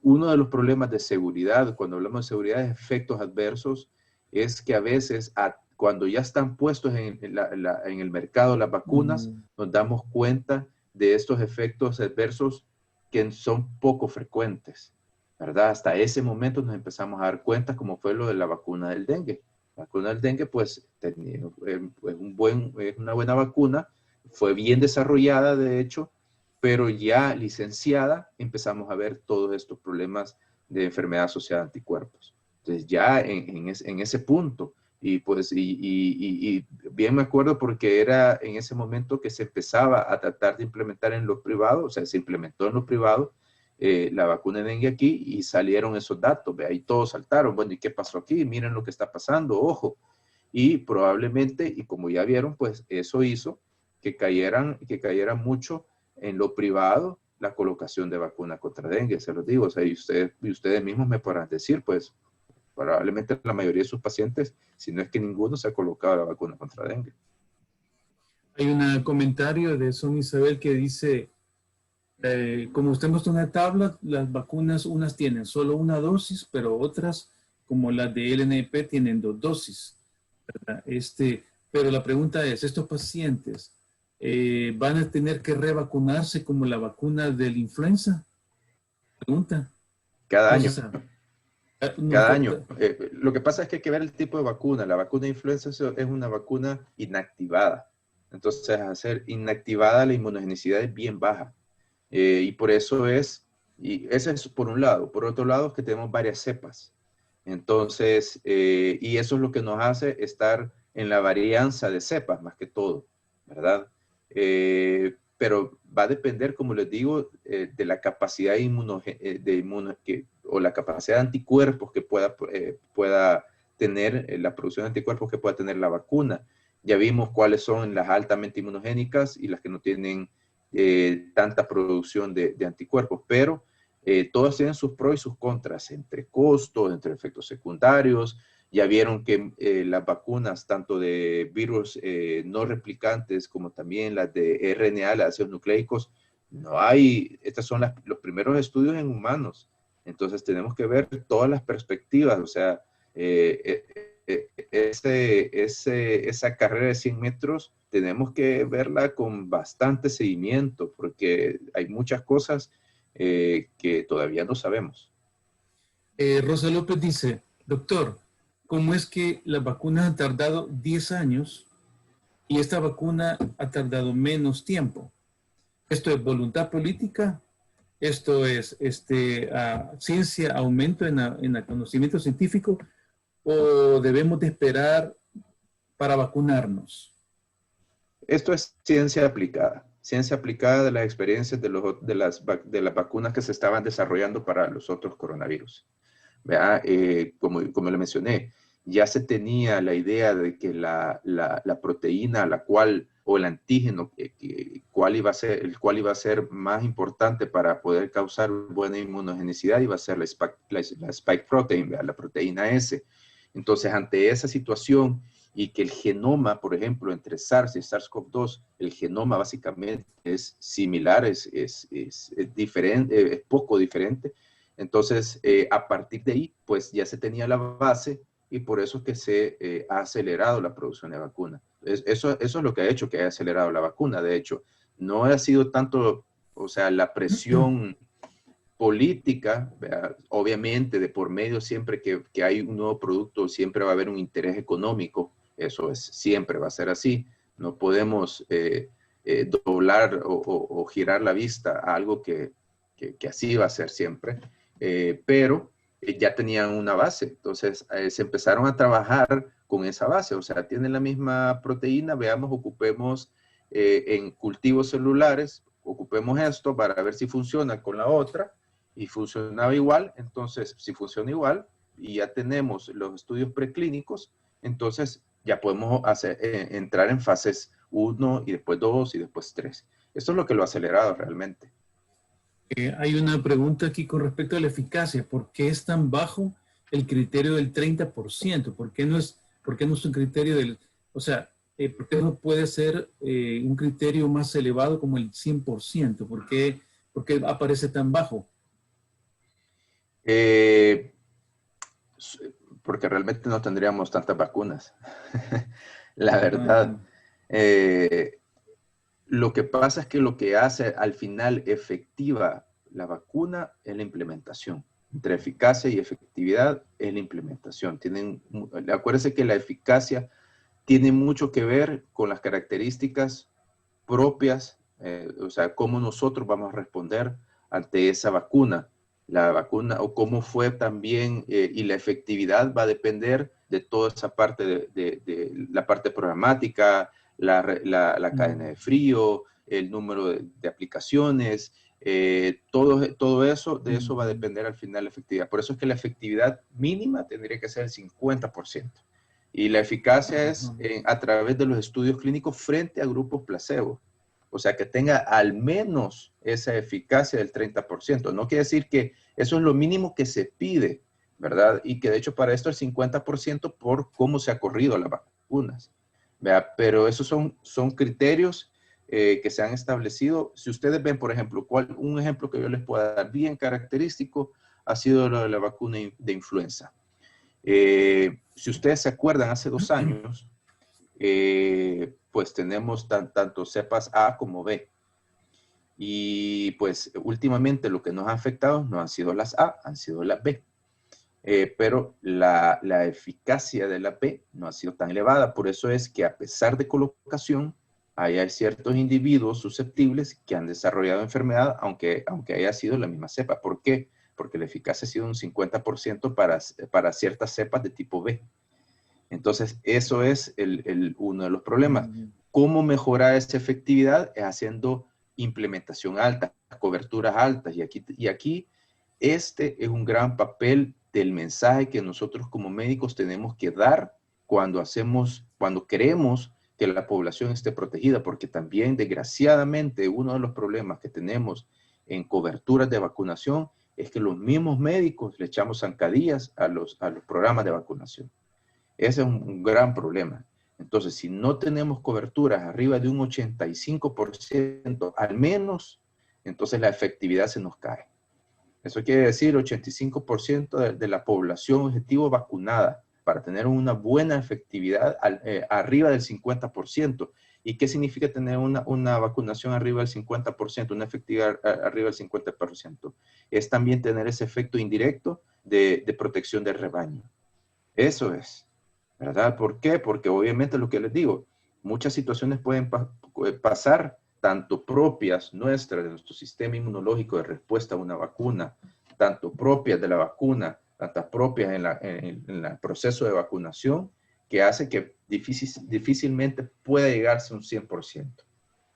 [SPEAKER 1] uno de los problemas de seguridad, cuando hablamos de seguridad de efectos adversos, es que a veces cuando ya están puestos en el mercado las vacunas, nos damos cuenta de estos efectos adversos que son poco frecuentes, ¿verdad? Hasta ese momento nos empezamos a dar cuenta, como fue lo de la vacuna del dengue. La vacuna del dengue, pues, es una buena vacuna, fue bien desarrollada, de hecho, pero ya licenciada empezamos a ver todos estos problemas de enfermedad asociada a anticuerpos. Entonces ya en ese punto, y pues y bien me acuerdo porque era en ese momento que se empezaba a tratar de implementar en lo privado, o sea, se implementó en lo privado la vacuna de dengue aquí y salieron esos datos, ¿ve? Ahí todos saltaron, bueno, ¿y qué pasó aquí? Miren lo que está pasando, ojo. Y probablemente, y como ya vieron, pues eso hizo que cayeran mucho en lo privado la colocación de vacuna contra dengue, se los digo, o sea, y ustedes mismos me podrán decir, pues probablemente la mayoría de sus pacientes, si no es que ninguno, se ha colocado la vacuna contra dengue.
[SPEAKER 2] Hay un comentario de Son Isabel que dice, como usted muestra una tabla, las vacunas, unas tienen solo una dosis, pero otras, como las de LNP, tienen 2 dosis, ¿verdad? Pero la pregunta es, ¿estos pacientes van a tener que revacunarse como la vacuna de la influenza? Pregunta.
[SPEAKER 1] Cada
[SPEAKER 2] No
[SPEAKER 1] año. Cada año. Lo que pasa es que hay que ver el tipo de vacuna. La vacuna de influenza es una vacuna inactivada. Entonces, al ser inactivada, la inmunogenicidad es bien baja. Y por eso y ese es por un lado. Por otro lado, es que tenemos varias cepas. Entonces, y eso es lo que nos hace estar en la varianza de cepas más que todo, ¿verdad? Pero va a depender, como les digo, de la capacidad o la capacidad de anticuerpos que pueda tener, la producción de anticuerpos que pueda tener la vacuna. Ya vimos cuáles son las altamente inmunogénicas y las que no tienen tanta producción de anticuerpos, pero todas tienen sus pros y sus contras, entre costos, entre efectos secundarios. Ya vieron que las vacunas, tanto de virus no replicantes como también las de RNA, las ácidos nucleicos, no hay, estos son los primeros estudios en humanos. Entonces tenemos que ver todas las perspectivas, o sea, esa carrera de 100 metros tenemos que verla con bastante seguimiento porque hay muchas cosas que todavía no sabemos.
[SPEAKER 2] Rosa López dice, doctor, ¿cómo es que las vacunas han tardado 10 años y esta vacuna ha tardado menos tiempo? ¿Esto es voluntad política? ¿Esto es ciencia, aumento en el conocimiento científico? ¿O debemos de esperar para vacunarnos?
[SPEAKER 1] Esto es ciencia aplicada de las experiencias de las vacunas que se estaban desarrollando para los otros coronavirus. Como le mencioné, ya se tenía la idea de que la proteína o el antígeno, el cual iba a ser más importante para poder causar buena inmunogenicidad, iba a ser la spike protein, la proteína S. Entonces, ante esa situación y que el genoma, por ejemplo, entre SARS y SARS-CoV-2, el genoma básicamente es similar, es diferente, es poco diferente. Entonces, a partir de ahí, pues ya se tenía la base y por eso es que se ha acelerado la producción de vacuna. Eso es lo que ha hecho que haya acelerado la vacuna. De hecho, no ha sido tanto, o sea, la presión política, ¿verdad? Obviamente de por medio siempre que hay un nuevo producto, siempre va a haber un interés económico. Eso siempre va a ser así. No podemos doblar o girar la vista a algo que así va a ser siempre. Pero ya tenían una base. Entonces se empezaron a trabajar con esa base. O sea, tienen la misma proteína, veamos, ocupemos en cultivos celulares, ocupemos esto para ver si funciona con la otra y funcionaba igual. Entonces, si funciona igual y ya tenemos los estudios preclínicos, entonces ya podemos entrar en fases 1 y después 2 y después 3. Esto es lo que lo ha acelerado realmente.
[SPEAKER 2] Hay una pregunta aquí con respecto a la eficacia. ¿Por qué es tan bajo el criterio del 30%? ¿Por qué no es un criterio del... O sea, ¿por qué no puede ser un criterio más elevado como el 100%? ¿Por qué aparece tan bajo?
[SPEAKER 1] Porque realmente no tendríamos tantas vacunas. La verdad. Lo que pasa es que lo que hace al final efectiva la vacuna es la implementación. Entre eficacia y efectividad es la implementación. Acuérdense que la eficacia tiene mucho que ver con las características propias, o sea, cómo nosotros vamos a responder ante esa vacuna. La vacuna o cómo fue también, y la efectividad va a depender de toda esa parte de la parte programática, la cadena de frío, el número de aplicaciones, todo eso, de eso va a depender al final la efectividad. Por eso es que la efectividad mínima tendría que ser el 50%. Y la eficacia es a través de los estudios clínicos frente a grupos placebo. O sea, que tenga al menos esa eficacia del 30%. No quiere decir que eso es lo mínimo que se pide, ¿verdad? Y que de hecho para esto el 50% por cómo se ha corrido las vacunas. ¿Verdad? Pero esos son criterios que se han establecido. Si ustedes ven, por ejemplo, un ejemplo que yo les puedo dar bien característico ha sido lo de la vacuna de influenza. Si ustedes se acuerdan, hace 2 años, pues tenemos tanto cepas A como B. Y pues últimamente lo que nos ha afectado no han sido las A, han sido las B. Pero la eficacia de la B no ha sido tan elevada. Por eso es que a pesar de colocación, Ahí hay ciertos individuos susceptibles que han desarrollado enfermedad, aunque haya sido la misma cepa. ¿Por qué? Porque la eficacia ha sido un 50% para ciertas cepas de tipo B. Entonces, eso es uno de los problemas. ¿Cómo mejorar esa efectividad? Es haciendo implementación alta, coberturas altas. Y aquí este es un gran papel del mensaje que nosotros como médicos tenemos que dar cuando queremos que la población esté protegida, porque también, desgraciadamente, uno de los problemas que tenemos en coberturas de vacunación es que los mismos médicos le echamos zancadillas a los programas de vacunación. Ese es un gran problema. Entonces, si no tenemos coberturas arriba de un 85%, al menos, entonces la efectividad se nos cae. Eso quiere decir 85% de la población objetivo vacunada para tener una buena efectividad arriba del 50%. ¿Y qué significa tener una vacunación arriba del 50%, una efectividad arriba del 50%? Es también tener ese efecto indirecto de protección del rebaño. Eso es, ¿verdad? ¿Por qué? Porque obviamente lo que les digo, muchas situaciones pueden pasar, tanto propias nuestras, de nuestro sistema inmunológico de respuesta a una vacuna, tanto propias de la vacuna, tantas propias en el proceso de vacunación, que hace que difícilmente pueda llegarse a un 100%,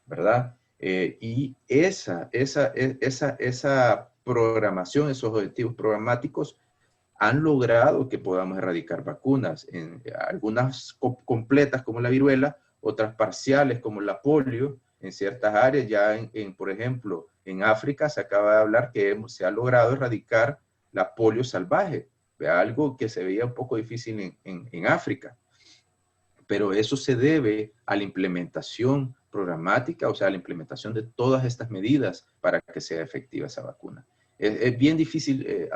[SPEAKER 1] ¿verdad? Y esa programación, esos objetivos programáticos, han logrado que podamos erradicar vacunas, algunas completas como la viruela, otras parciales como la polio, en ciertas áreas, ya por ejemplo, en África se acaba de hablar que se ha logrado erradicar la polio salvaje, algo que se veía un poco difícil en África, pero eso se debe a la implementación programática, o sea, a la implementación de todas estas medidas para que sea efectiva esa vacuna. Es bien difícil,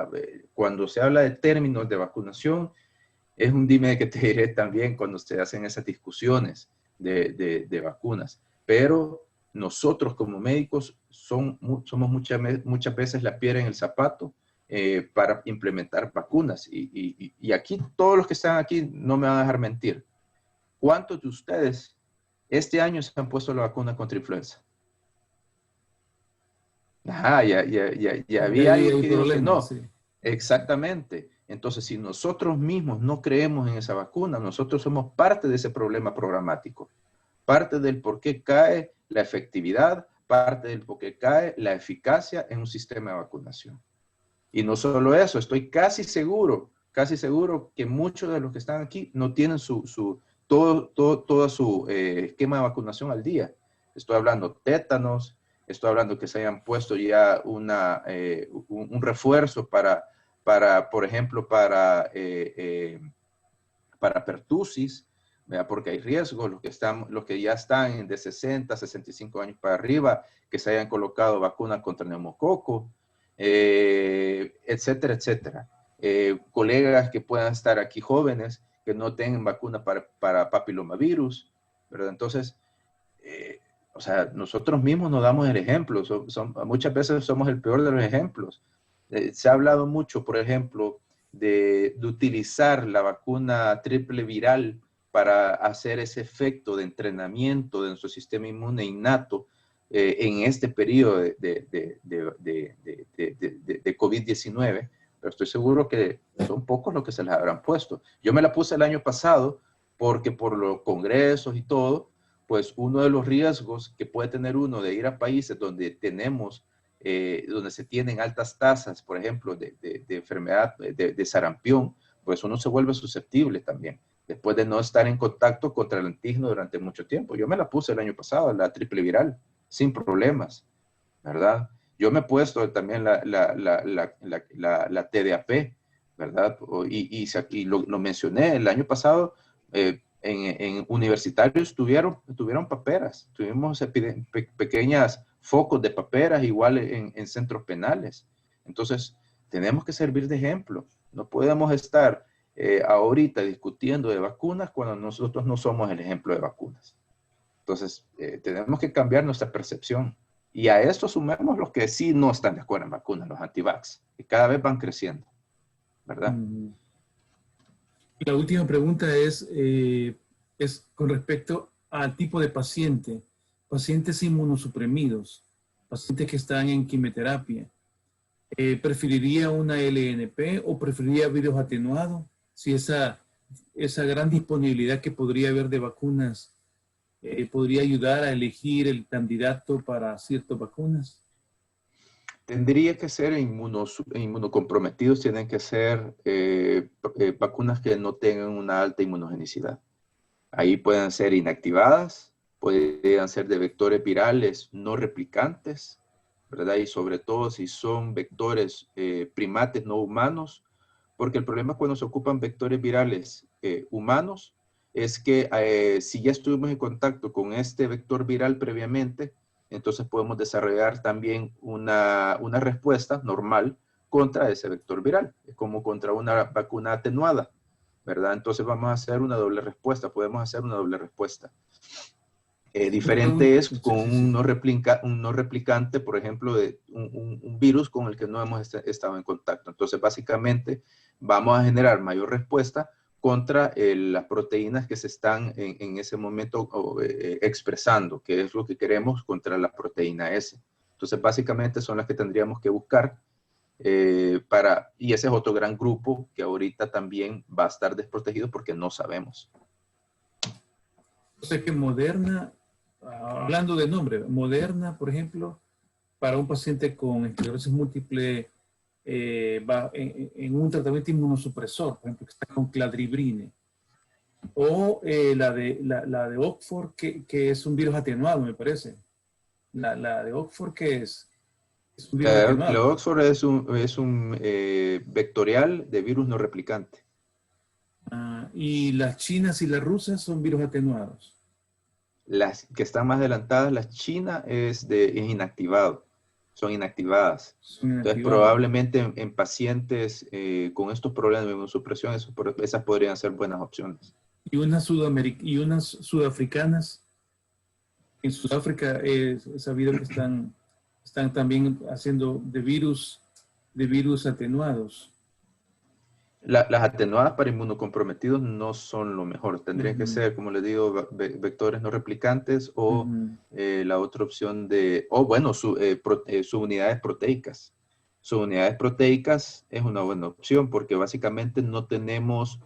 [SPEAKER 1] cuando se habla de términos de vacunación, es un dime de que te diré también cuando se hacen esas discusiones de vacunas. Pero nosotros como médicos somos muchas veces la piedra en el zapato para implementar vacunas. Y aquí, todos los que están aquí no me van a dejar mentir. ¿Cuántos de ustedes este año se han puesto la vacuna contra influenza? Ajá, ya había alguien
[SPEAKER 2] Hay
[SPEAKER 1] que dijo que
[SPEAKER 2] problemas,
[SPEAKER 1] no.
[SPEAKER 2] sí.
[SPEAKER 1] Exactamente. Entonces, si nosotros mismos no creemos en esa vacuna, nosotros somos parte de ese problema programático, parte del por qué cae la efectividad, parte del por qué cae la eficacia en un sistema de vacunación. Y no solo eso, estoy casi seguro que muchos de los que están aquí no tienen todo su esquema de vacunación al día. Estoy hablando tétanos, estoy hablando que se hayan puesto ya un refuerzo por ejemplo, para pertusis, ¿verdad? Porque hay riesgos, los que ya están de 60, 65 años para arriba, que se hayan colocado vacunas contra neumococo, etcétera, etcétera. Colegas que puedan estar aquí jóvenes, que no tengan vacuna para papilomavirus, ¿verdad? Entonces, o sea, nosotros mismos nos damos el ejemplo, muchas veces somos el peor de los ejemplos. Se ha hablado mucho, por ejemplo, de utilizar la vacuna triple viral para hacer ese efecto de entrenamiento de nuestro sistema inmune innato en este periodo de COVID-19, pero estoy seguro que son pocos los que se las habrán puesto. Yo me la puse el año pasado porque por los congresos y todo, pues uno de los riesgos que puede tener uno de ir a países donde donde se tienen altas tasas, por ejemplo, de enfermedad de sarampión, pues uno se vuelve susceptible también, después de no estar en contacto contra el antígeno durante mucho tiempo. Yo me la puse el año pasado, la triple viral, sin problemas, ¿verdad? Yo me he puesto también la TDAP, ¿verdad? Y lo mencioné el año pasado, en universitarios tuvieron paperas, tuvimos pequeñas focos de paperas igual en centros penales. Entonces, tenemos que servir de ejemplo. No podemos estar ahorita discutiendo de vacunas cuando nosotros no somos el ejemplo de vacunas. Entonces, tenemos que cambiar nuestra percepción. Y a esto sumemos los que sí no están de acuerdo en vacunas, los anti-vax, que cada vez van creciendo, ¿verdad?
[SPEAKER 2] La última pregunta es con respecto al tipo de paciente. pacientes inmunosuprimidos, pacientes que están en quimioterapia, ¿preferiría una LNP o preferiría virus atenuado? Si esa gran disponibilidad que podría haber de vacunas podría ayudar a elegir el candidato para ciertas vacunas.
[SPEAKER 1] Tendría que ser inmunocomprometidos, tienen que ser vacunas que no tengan una alta inmunogenicidad. Ahí pueden ser inactivadas, pueden ser de vectores virales no replicantes, ¿verdad? Y sobre todo si son vectores primates no humanos, porque el problema cuando se ocupan vectores virales humanos es que si ya estuvimos en contacto con este vector viral previamente, entonces podemos desarrollar también una respuesta normal contra ese vector viral, como contra una vacuna atenuada, ¿verdad? Entonces vamos a hacer una doble respuesta, podemos hacer una doble respuesta. Diferente es con un no replicante, por ejemplo, de un virus con el que no hemos estado en contacto. Entonces, básicamente, vamos a generar mayor respuesta contra las proteínas que se están en ese momento expresando, que es lo que queremos contra la proteína S. Entonces, básicamente son las que tendríamos que buscar y ese es otro gran grupo que ahorita también va a estar desprotegido porque no sabemos.
[SPEAKER 2] O sea que Moderna, hablando de nombre, Moderna, por ejemplo, para un paciente con esclerosis múltiple va en un tratamiento inmunosupresor, por ejemplo, que está con cladribrine, o la de Oxford, que es un virus atenuado, me parece. La de Oxford, que es un virus atenuado.
[SPEAKER 1] La Oxford es un vectorial de virus no replicante.
[SPEAKER 2] Y las chinas y las rusas son virus atenuados.
[SPEAKER 1] Las que están más adelantadas, la china es inactivado, son inactivadas. Entonces, probablemente en pacientes con estos problemas de inmunosupresión, esas podrían ser buenas opciones.
[SPEAKER 2] Y unas sudafricanas, en Sudáfrica he sabido que están también haciendo de virus atenuados.
[SPEAKER 1] Las atenuadas para inmunocomprometidos no son lo mejor. Tendrían que ser, como les digo, vectores no replicantes o la otra opción subunidades proteicas. Subunidades proteicas es una buena opción porque básicamente no tenemos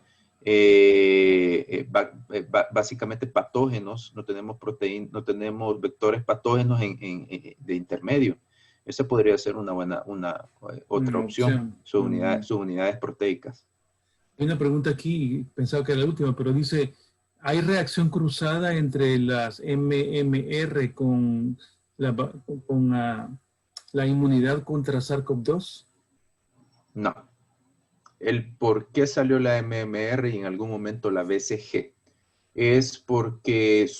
[SPEAKER 1] básicamente patógenos, no tenemos vectores patógenos de intermedio. Esa podría ser una buena, otra opción. Subunidades proteicas.
[SPEAKER 2] Hay una pregunta aquí, pensaba que era la última, pero dice, ¿hay reacción cruzada entre las MMR con la inmunidad contra SARS-CoV-2?
[SPEAKER 1] No. El por qué salió la MMR y en algún momento la BCG es porque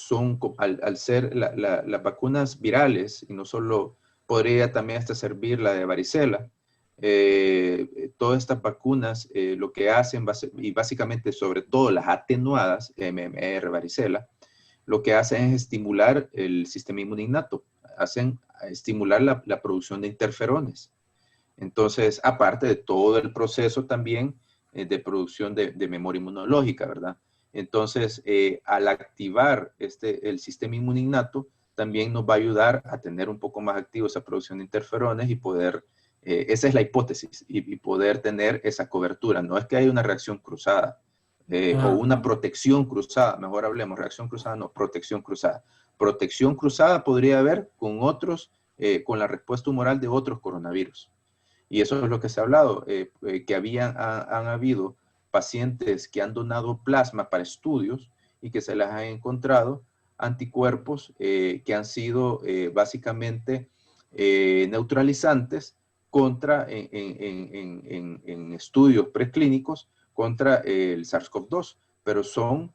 [SPEAKER 1] al ser las vacunas virales, y no solo, podría también hasta servir la de varicela, todas estas vacunas lo que hacen, y básicamente sobre todo las atenuadas, MMR, varicela, lo que hacen es estimular el sistema inmune innato, hacen estimular la producción de interferones. Entonces, aparte de todo el proceso también de producción de memoria inmunológica, ¿verdad? Entonces, al activar el sistema inmune innato, también nos va a ayudar a tener un poco más activo esa producción de interferones y poder, esa es la hipótesis, y poder tener esa cobertura. No es que haya una reacción cruzada o una protección cruzada, mejor hablemos, reacción cruzada, no, protección cruzada. Protección cruzada podría haber con otros, con la respuesta humoral de otros coronavirus. Y eso es lo que se ha hablado, que han habido pacientes que han donado plasma para estudios y que se les han encontrado anticuerpos que han sido básicamente neutralizantes contra, en estudios preclínicos contra el SARS-CoV-2, pero son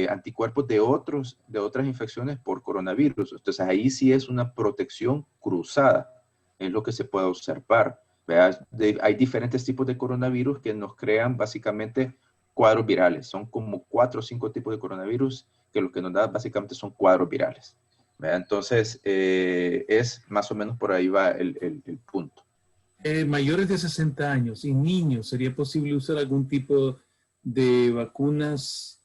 [SPEAKER 1] anticuerpos de otras infecciones por coronavirus. Entonces ahí sí es una protección cruzada, es lo que se puede observar. Hay diferentes tipos de coronavirus que nos crean básicamente cuadros virales. Son como 4 o 5 tipos de coronavirus que lo que nos da básicamente son cuadros virales. Entonces, es más o menos por ahí va el punto.
[SPEAKER 2] Mayores de 60 años y niños, ¿sería posible usar algún tipo de vacunas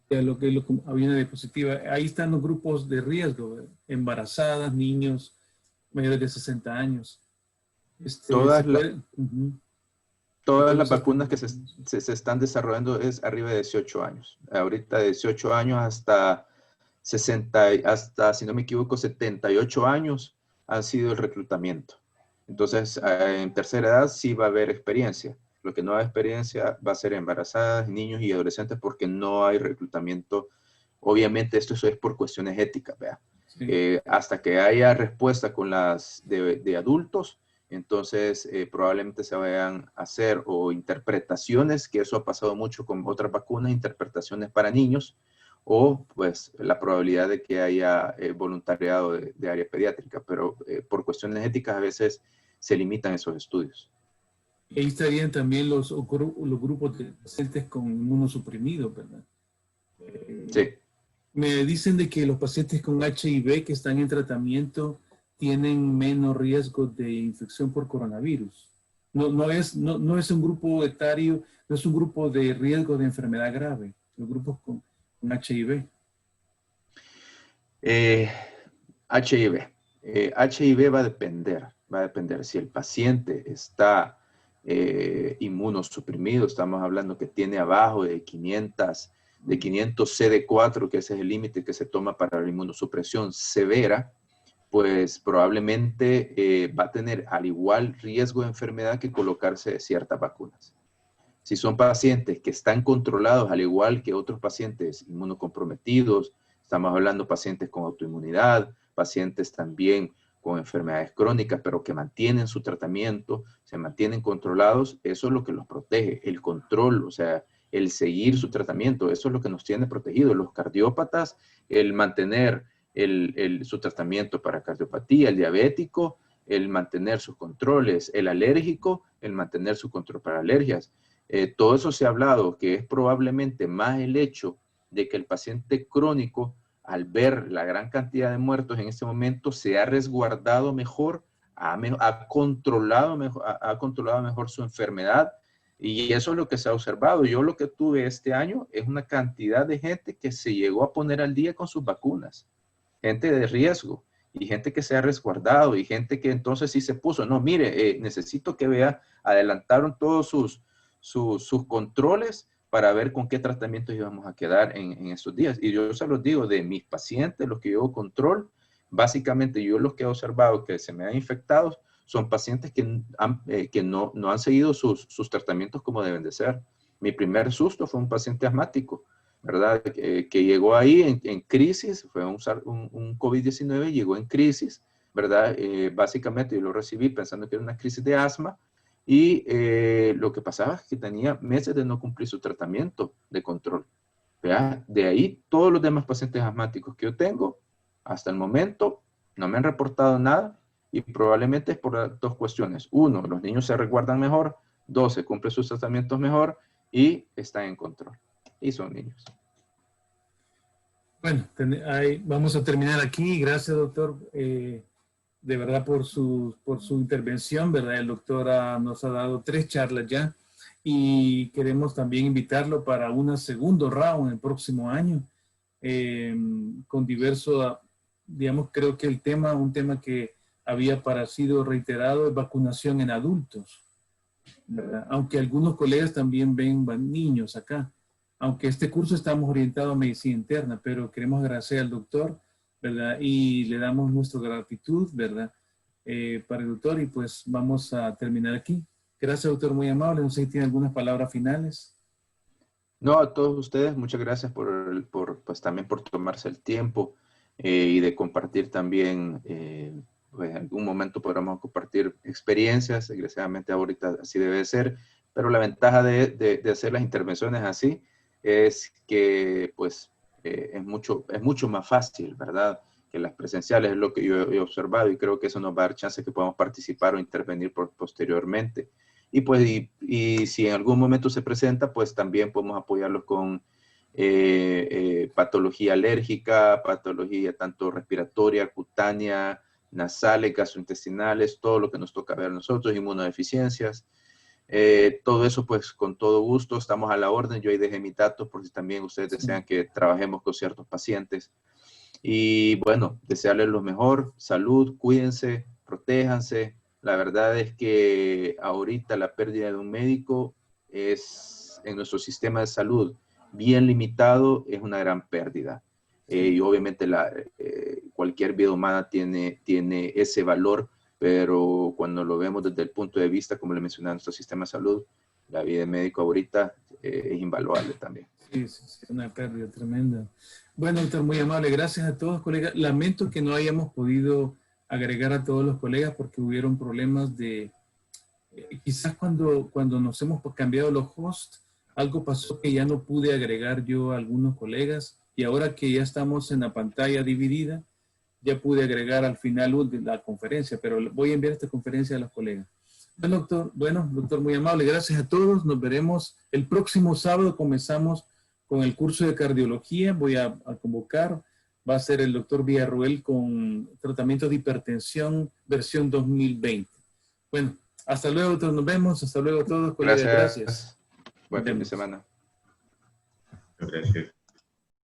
[SPEAKER 2] Ya lo que había una diapositiva. Ahí están los grupos de riesgo, embarazadas, niños mayores de 60 años. Se
[SPEAKER 1] Todas,
[SPEAKER 2] puede, ujú, se
[SPEAKER 1] todas
[SPEAKER 2] puede
[SPEAKER 1] las
[SPEAKER 2] usar
[SPEAKER 1] vacunas
[SPEAKER 2] también
[SPEAKER 1] que
[SPEAKER 2] vacunas.
[SPEAKER 1] se están desarrollando es arriba de 18 años. Ahorita de 18 años hasta 60, hasta, si no me equivoco, 78 años han sido el reclutamiento. Entonces, en tercera edad sí va a haber experiencia. Lo que no hay experiencia va a ser embarazadas, niños y adolescentes porque no hay reclutamiento. Obviamente esto es por cuestiones éticas, ¿vea?
[SPEAKER 2] Sí.
[SPEAKER 1] Hasta que haya respuesta con las de adultos, entonces probablemente se vayan a hacer o interpretaciones, que eso ha pasado mucho con otras vacunas, interpretaciones para niños, o pues la probabilidad de que haya voluntariado de área pediátrica, pero por cuestiones éticas a veces se limitan esos estudios.
[SPEAKER 2] Y ahí estarían también los grupos de pacientes con inmunosuprimidos, ¿verdad?
[SPEAKER 1] Sí.
[SPEAKER 2] Me dicen de que los pacientes con HIV que están en tratamiento tienen menos riesgo de infección por coronavirus. No es un grupo etario, no es un grupo de riesgo de enfermedad grave, los grupos con HIV.
[SPEAKER 1] Eh, HIV. HIV va a depender si el paciente está inmunosuprimido, estamos hablando que tiene abajo de 500 CD4, que ese es el límite que se toma para la inmunosupresión severa, pues probablemente va a tener al igual riesgo de enfermedad que colocarse ciertas vacunas. Si son pacientes que están controlados, al igual que otros pacientes inmunocomprometidos, estamos hablando de pacientes con autoinmunidad, pacientes también con enfermedades crónicas, pero que mantienen su tratamiento, se mantienen controlados, eso es lo que los protege, el control, o sea, el seguir su tratamiento, eso es lo que nos tiene protegidos. Los cardiópatas, el mantener su tratamiento para cardiopatía, el diabético, el mantener sus controles, el alérgico, el mantener su control para alergias. Todo eso se ha hablado, que es probablemente más el hecho de que el paciente crónico, al ver la gran cantidad de muertos en este momento, se ha resguardado mejor, ha controlado mejor su enfermedad, y eso es lo que se ha observado. Yo lo que tuve este año es una cantidad de gente que se llegó a poner al día con sus vacunas, gente de riesgo, y gente que se ha resguardado, y gente que entonces sí se puso, no, mire, necesito que vea, adelantaron todos sus controles para ver con qué tratamientos íbamos a quedar en estos días. Y yo se los digo, de mis pacientes, los que llevo control, básicamente yo los que he observado que se me han infectado son pacientes que no han seguido sus tratamientos como deben de ser. Mi primer susto fue un paciente asmático, ¿verdad? Que llegó ahí en crisis, fue un COVID-19, llegó en crisis, ¿verdad? Básicamente yo lo recibí pensando que era una crisis de asma, y lo que pasaba es que tenía meses de no cumplir su tratamiento de control. ¿Vea? De ahí, todos los demás pacientes asmáticos que yo tengo, hasta el momento, no me han reportado nada, y probablemente es por dos cuestiones. Uno, los niños se resguardan mejor. Dos, se cumplen sus tratamientos mejor y están en control. Y son niños.
[SPEAKER 2] Bueno, vamos a terminar aquí. Gracias, doctor, de verdad por su intervención, ¿verdad? El doctor nos ha dado 3 charlas ya y queremos también invitarlo para una segundo round el próximo año con diversos, digamos, creo que un tema que había parecido reiterado es vacunación en adultos, ¿verdad? Aunque algunos colegas también ven niños acá. Aunque este curso estamos orientados a medicina interna, pero queremos agradecer al doctor, ¿verdad? Y le damos nuestra gratitud, ¿verdad? Para el doctor, y pues vamos a terminar aquí. Gracias, doctor, muy amable. No sé si tiene algunas palabras finales.
[SPEAKER 1] No, a todos ustedes, muchas gracias pues también por tomarse el tiempo y de compartir también, pues en algún momento podremos compartir experiencias, desgraciadamente ahorita así debe ser, pero la ventaja de hacer las intervenciones así es que pues es mucho más fácil, ¿verdad? Que las presenciales, es lo que yo he observado, y creo que eso nos va a dar chance que podamos participar o intervenir posteriormente. Y pues, y si en algún momento se presenta, pues también podemos apoyarlos con patología alérgica, patología tanto respiratoria, cutánea, nasales, gastrointestinales, todo lo que nos toca ver a nosotros, inmunodeficiencias. Todo eso, pues, con todo gusto, estamos a la orden. Yo ahí dejé mis datos por si también ustedes desean que trabajemos con ciertos pacientes. Y bueno, desearles lo mejor, salud, cuídense, protéjanse. La verdad es que ahorita la pérdida de un médico es, en nuestro sistema de salud bien limitado, es una gran pérdida. Y obviamente cualquier vida humana tiene ese valor, pero cuando lo vemos desde el punto de vista, como le mencionaba, nuestro sistema de salud, la vida de médico ahorita es invaluable también.
[SPEAKER 2] Sí, sí, sí, una pérdida tremenda. Bueno, doctor, muy amable. Gracias a todos, colegas. Lamento que no hayamos podido agregar a todos los colegas porque hubieron problemas de... quizás cuando nos hemos cambiado los hosts, algo pasó que ya no pude agregar yo a algunos colegas y ahora que ya estamos en la pantalla dividida, ya pude agregar al final de la conferencia, pero voy a enviar esta conferencia a los colegas. Bueno, doctor, muy amable. Gracias a todos. Nos veremos el próximo sábado. Comenzamos con el curso de cardiología. Voy a convocar. Va a ser el doctor Villarroel con tratamiento de hipertensión versión 2020. Bueno, hasta luego, doctor. Nos vemos. Hasta luego a todos, colegas. Gracias.
[SPEAKER 1] Buen fin de semana.
[SPEAKER 3] Gracias.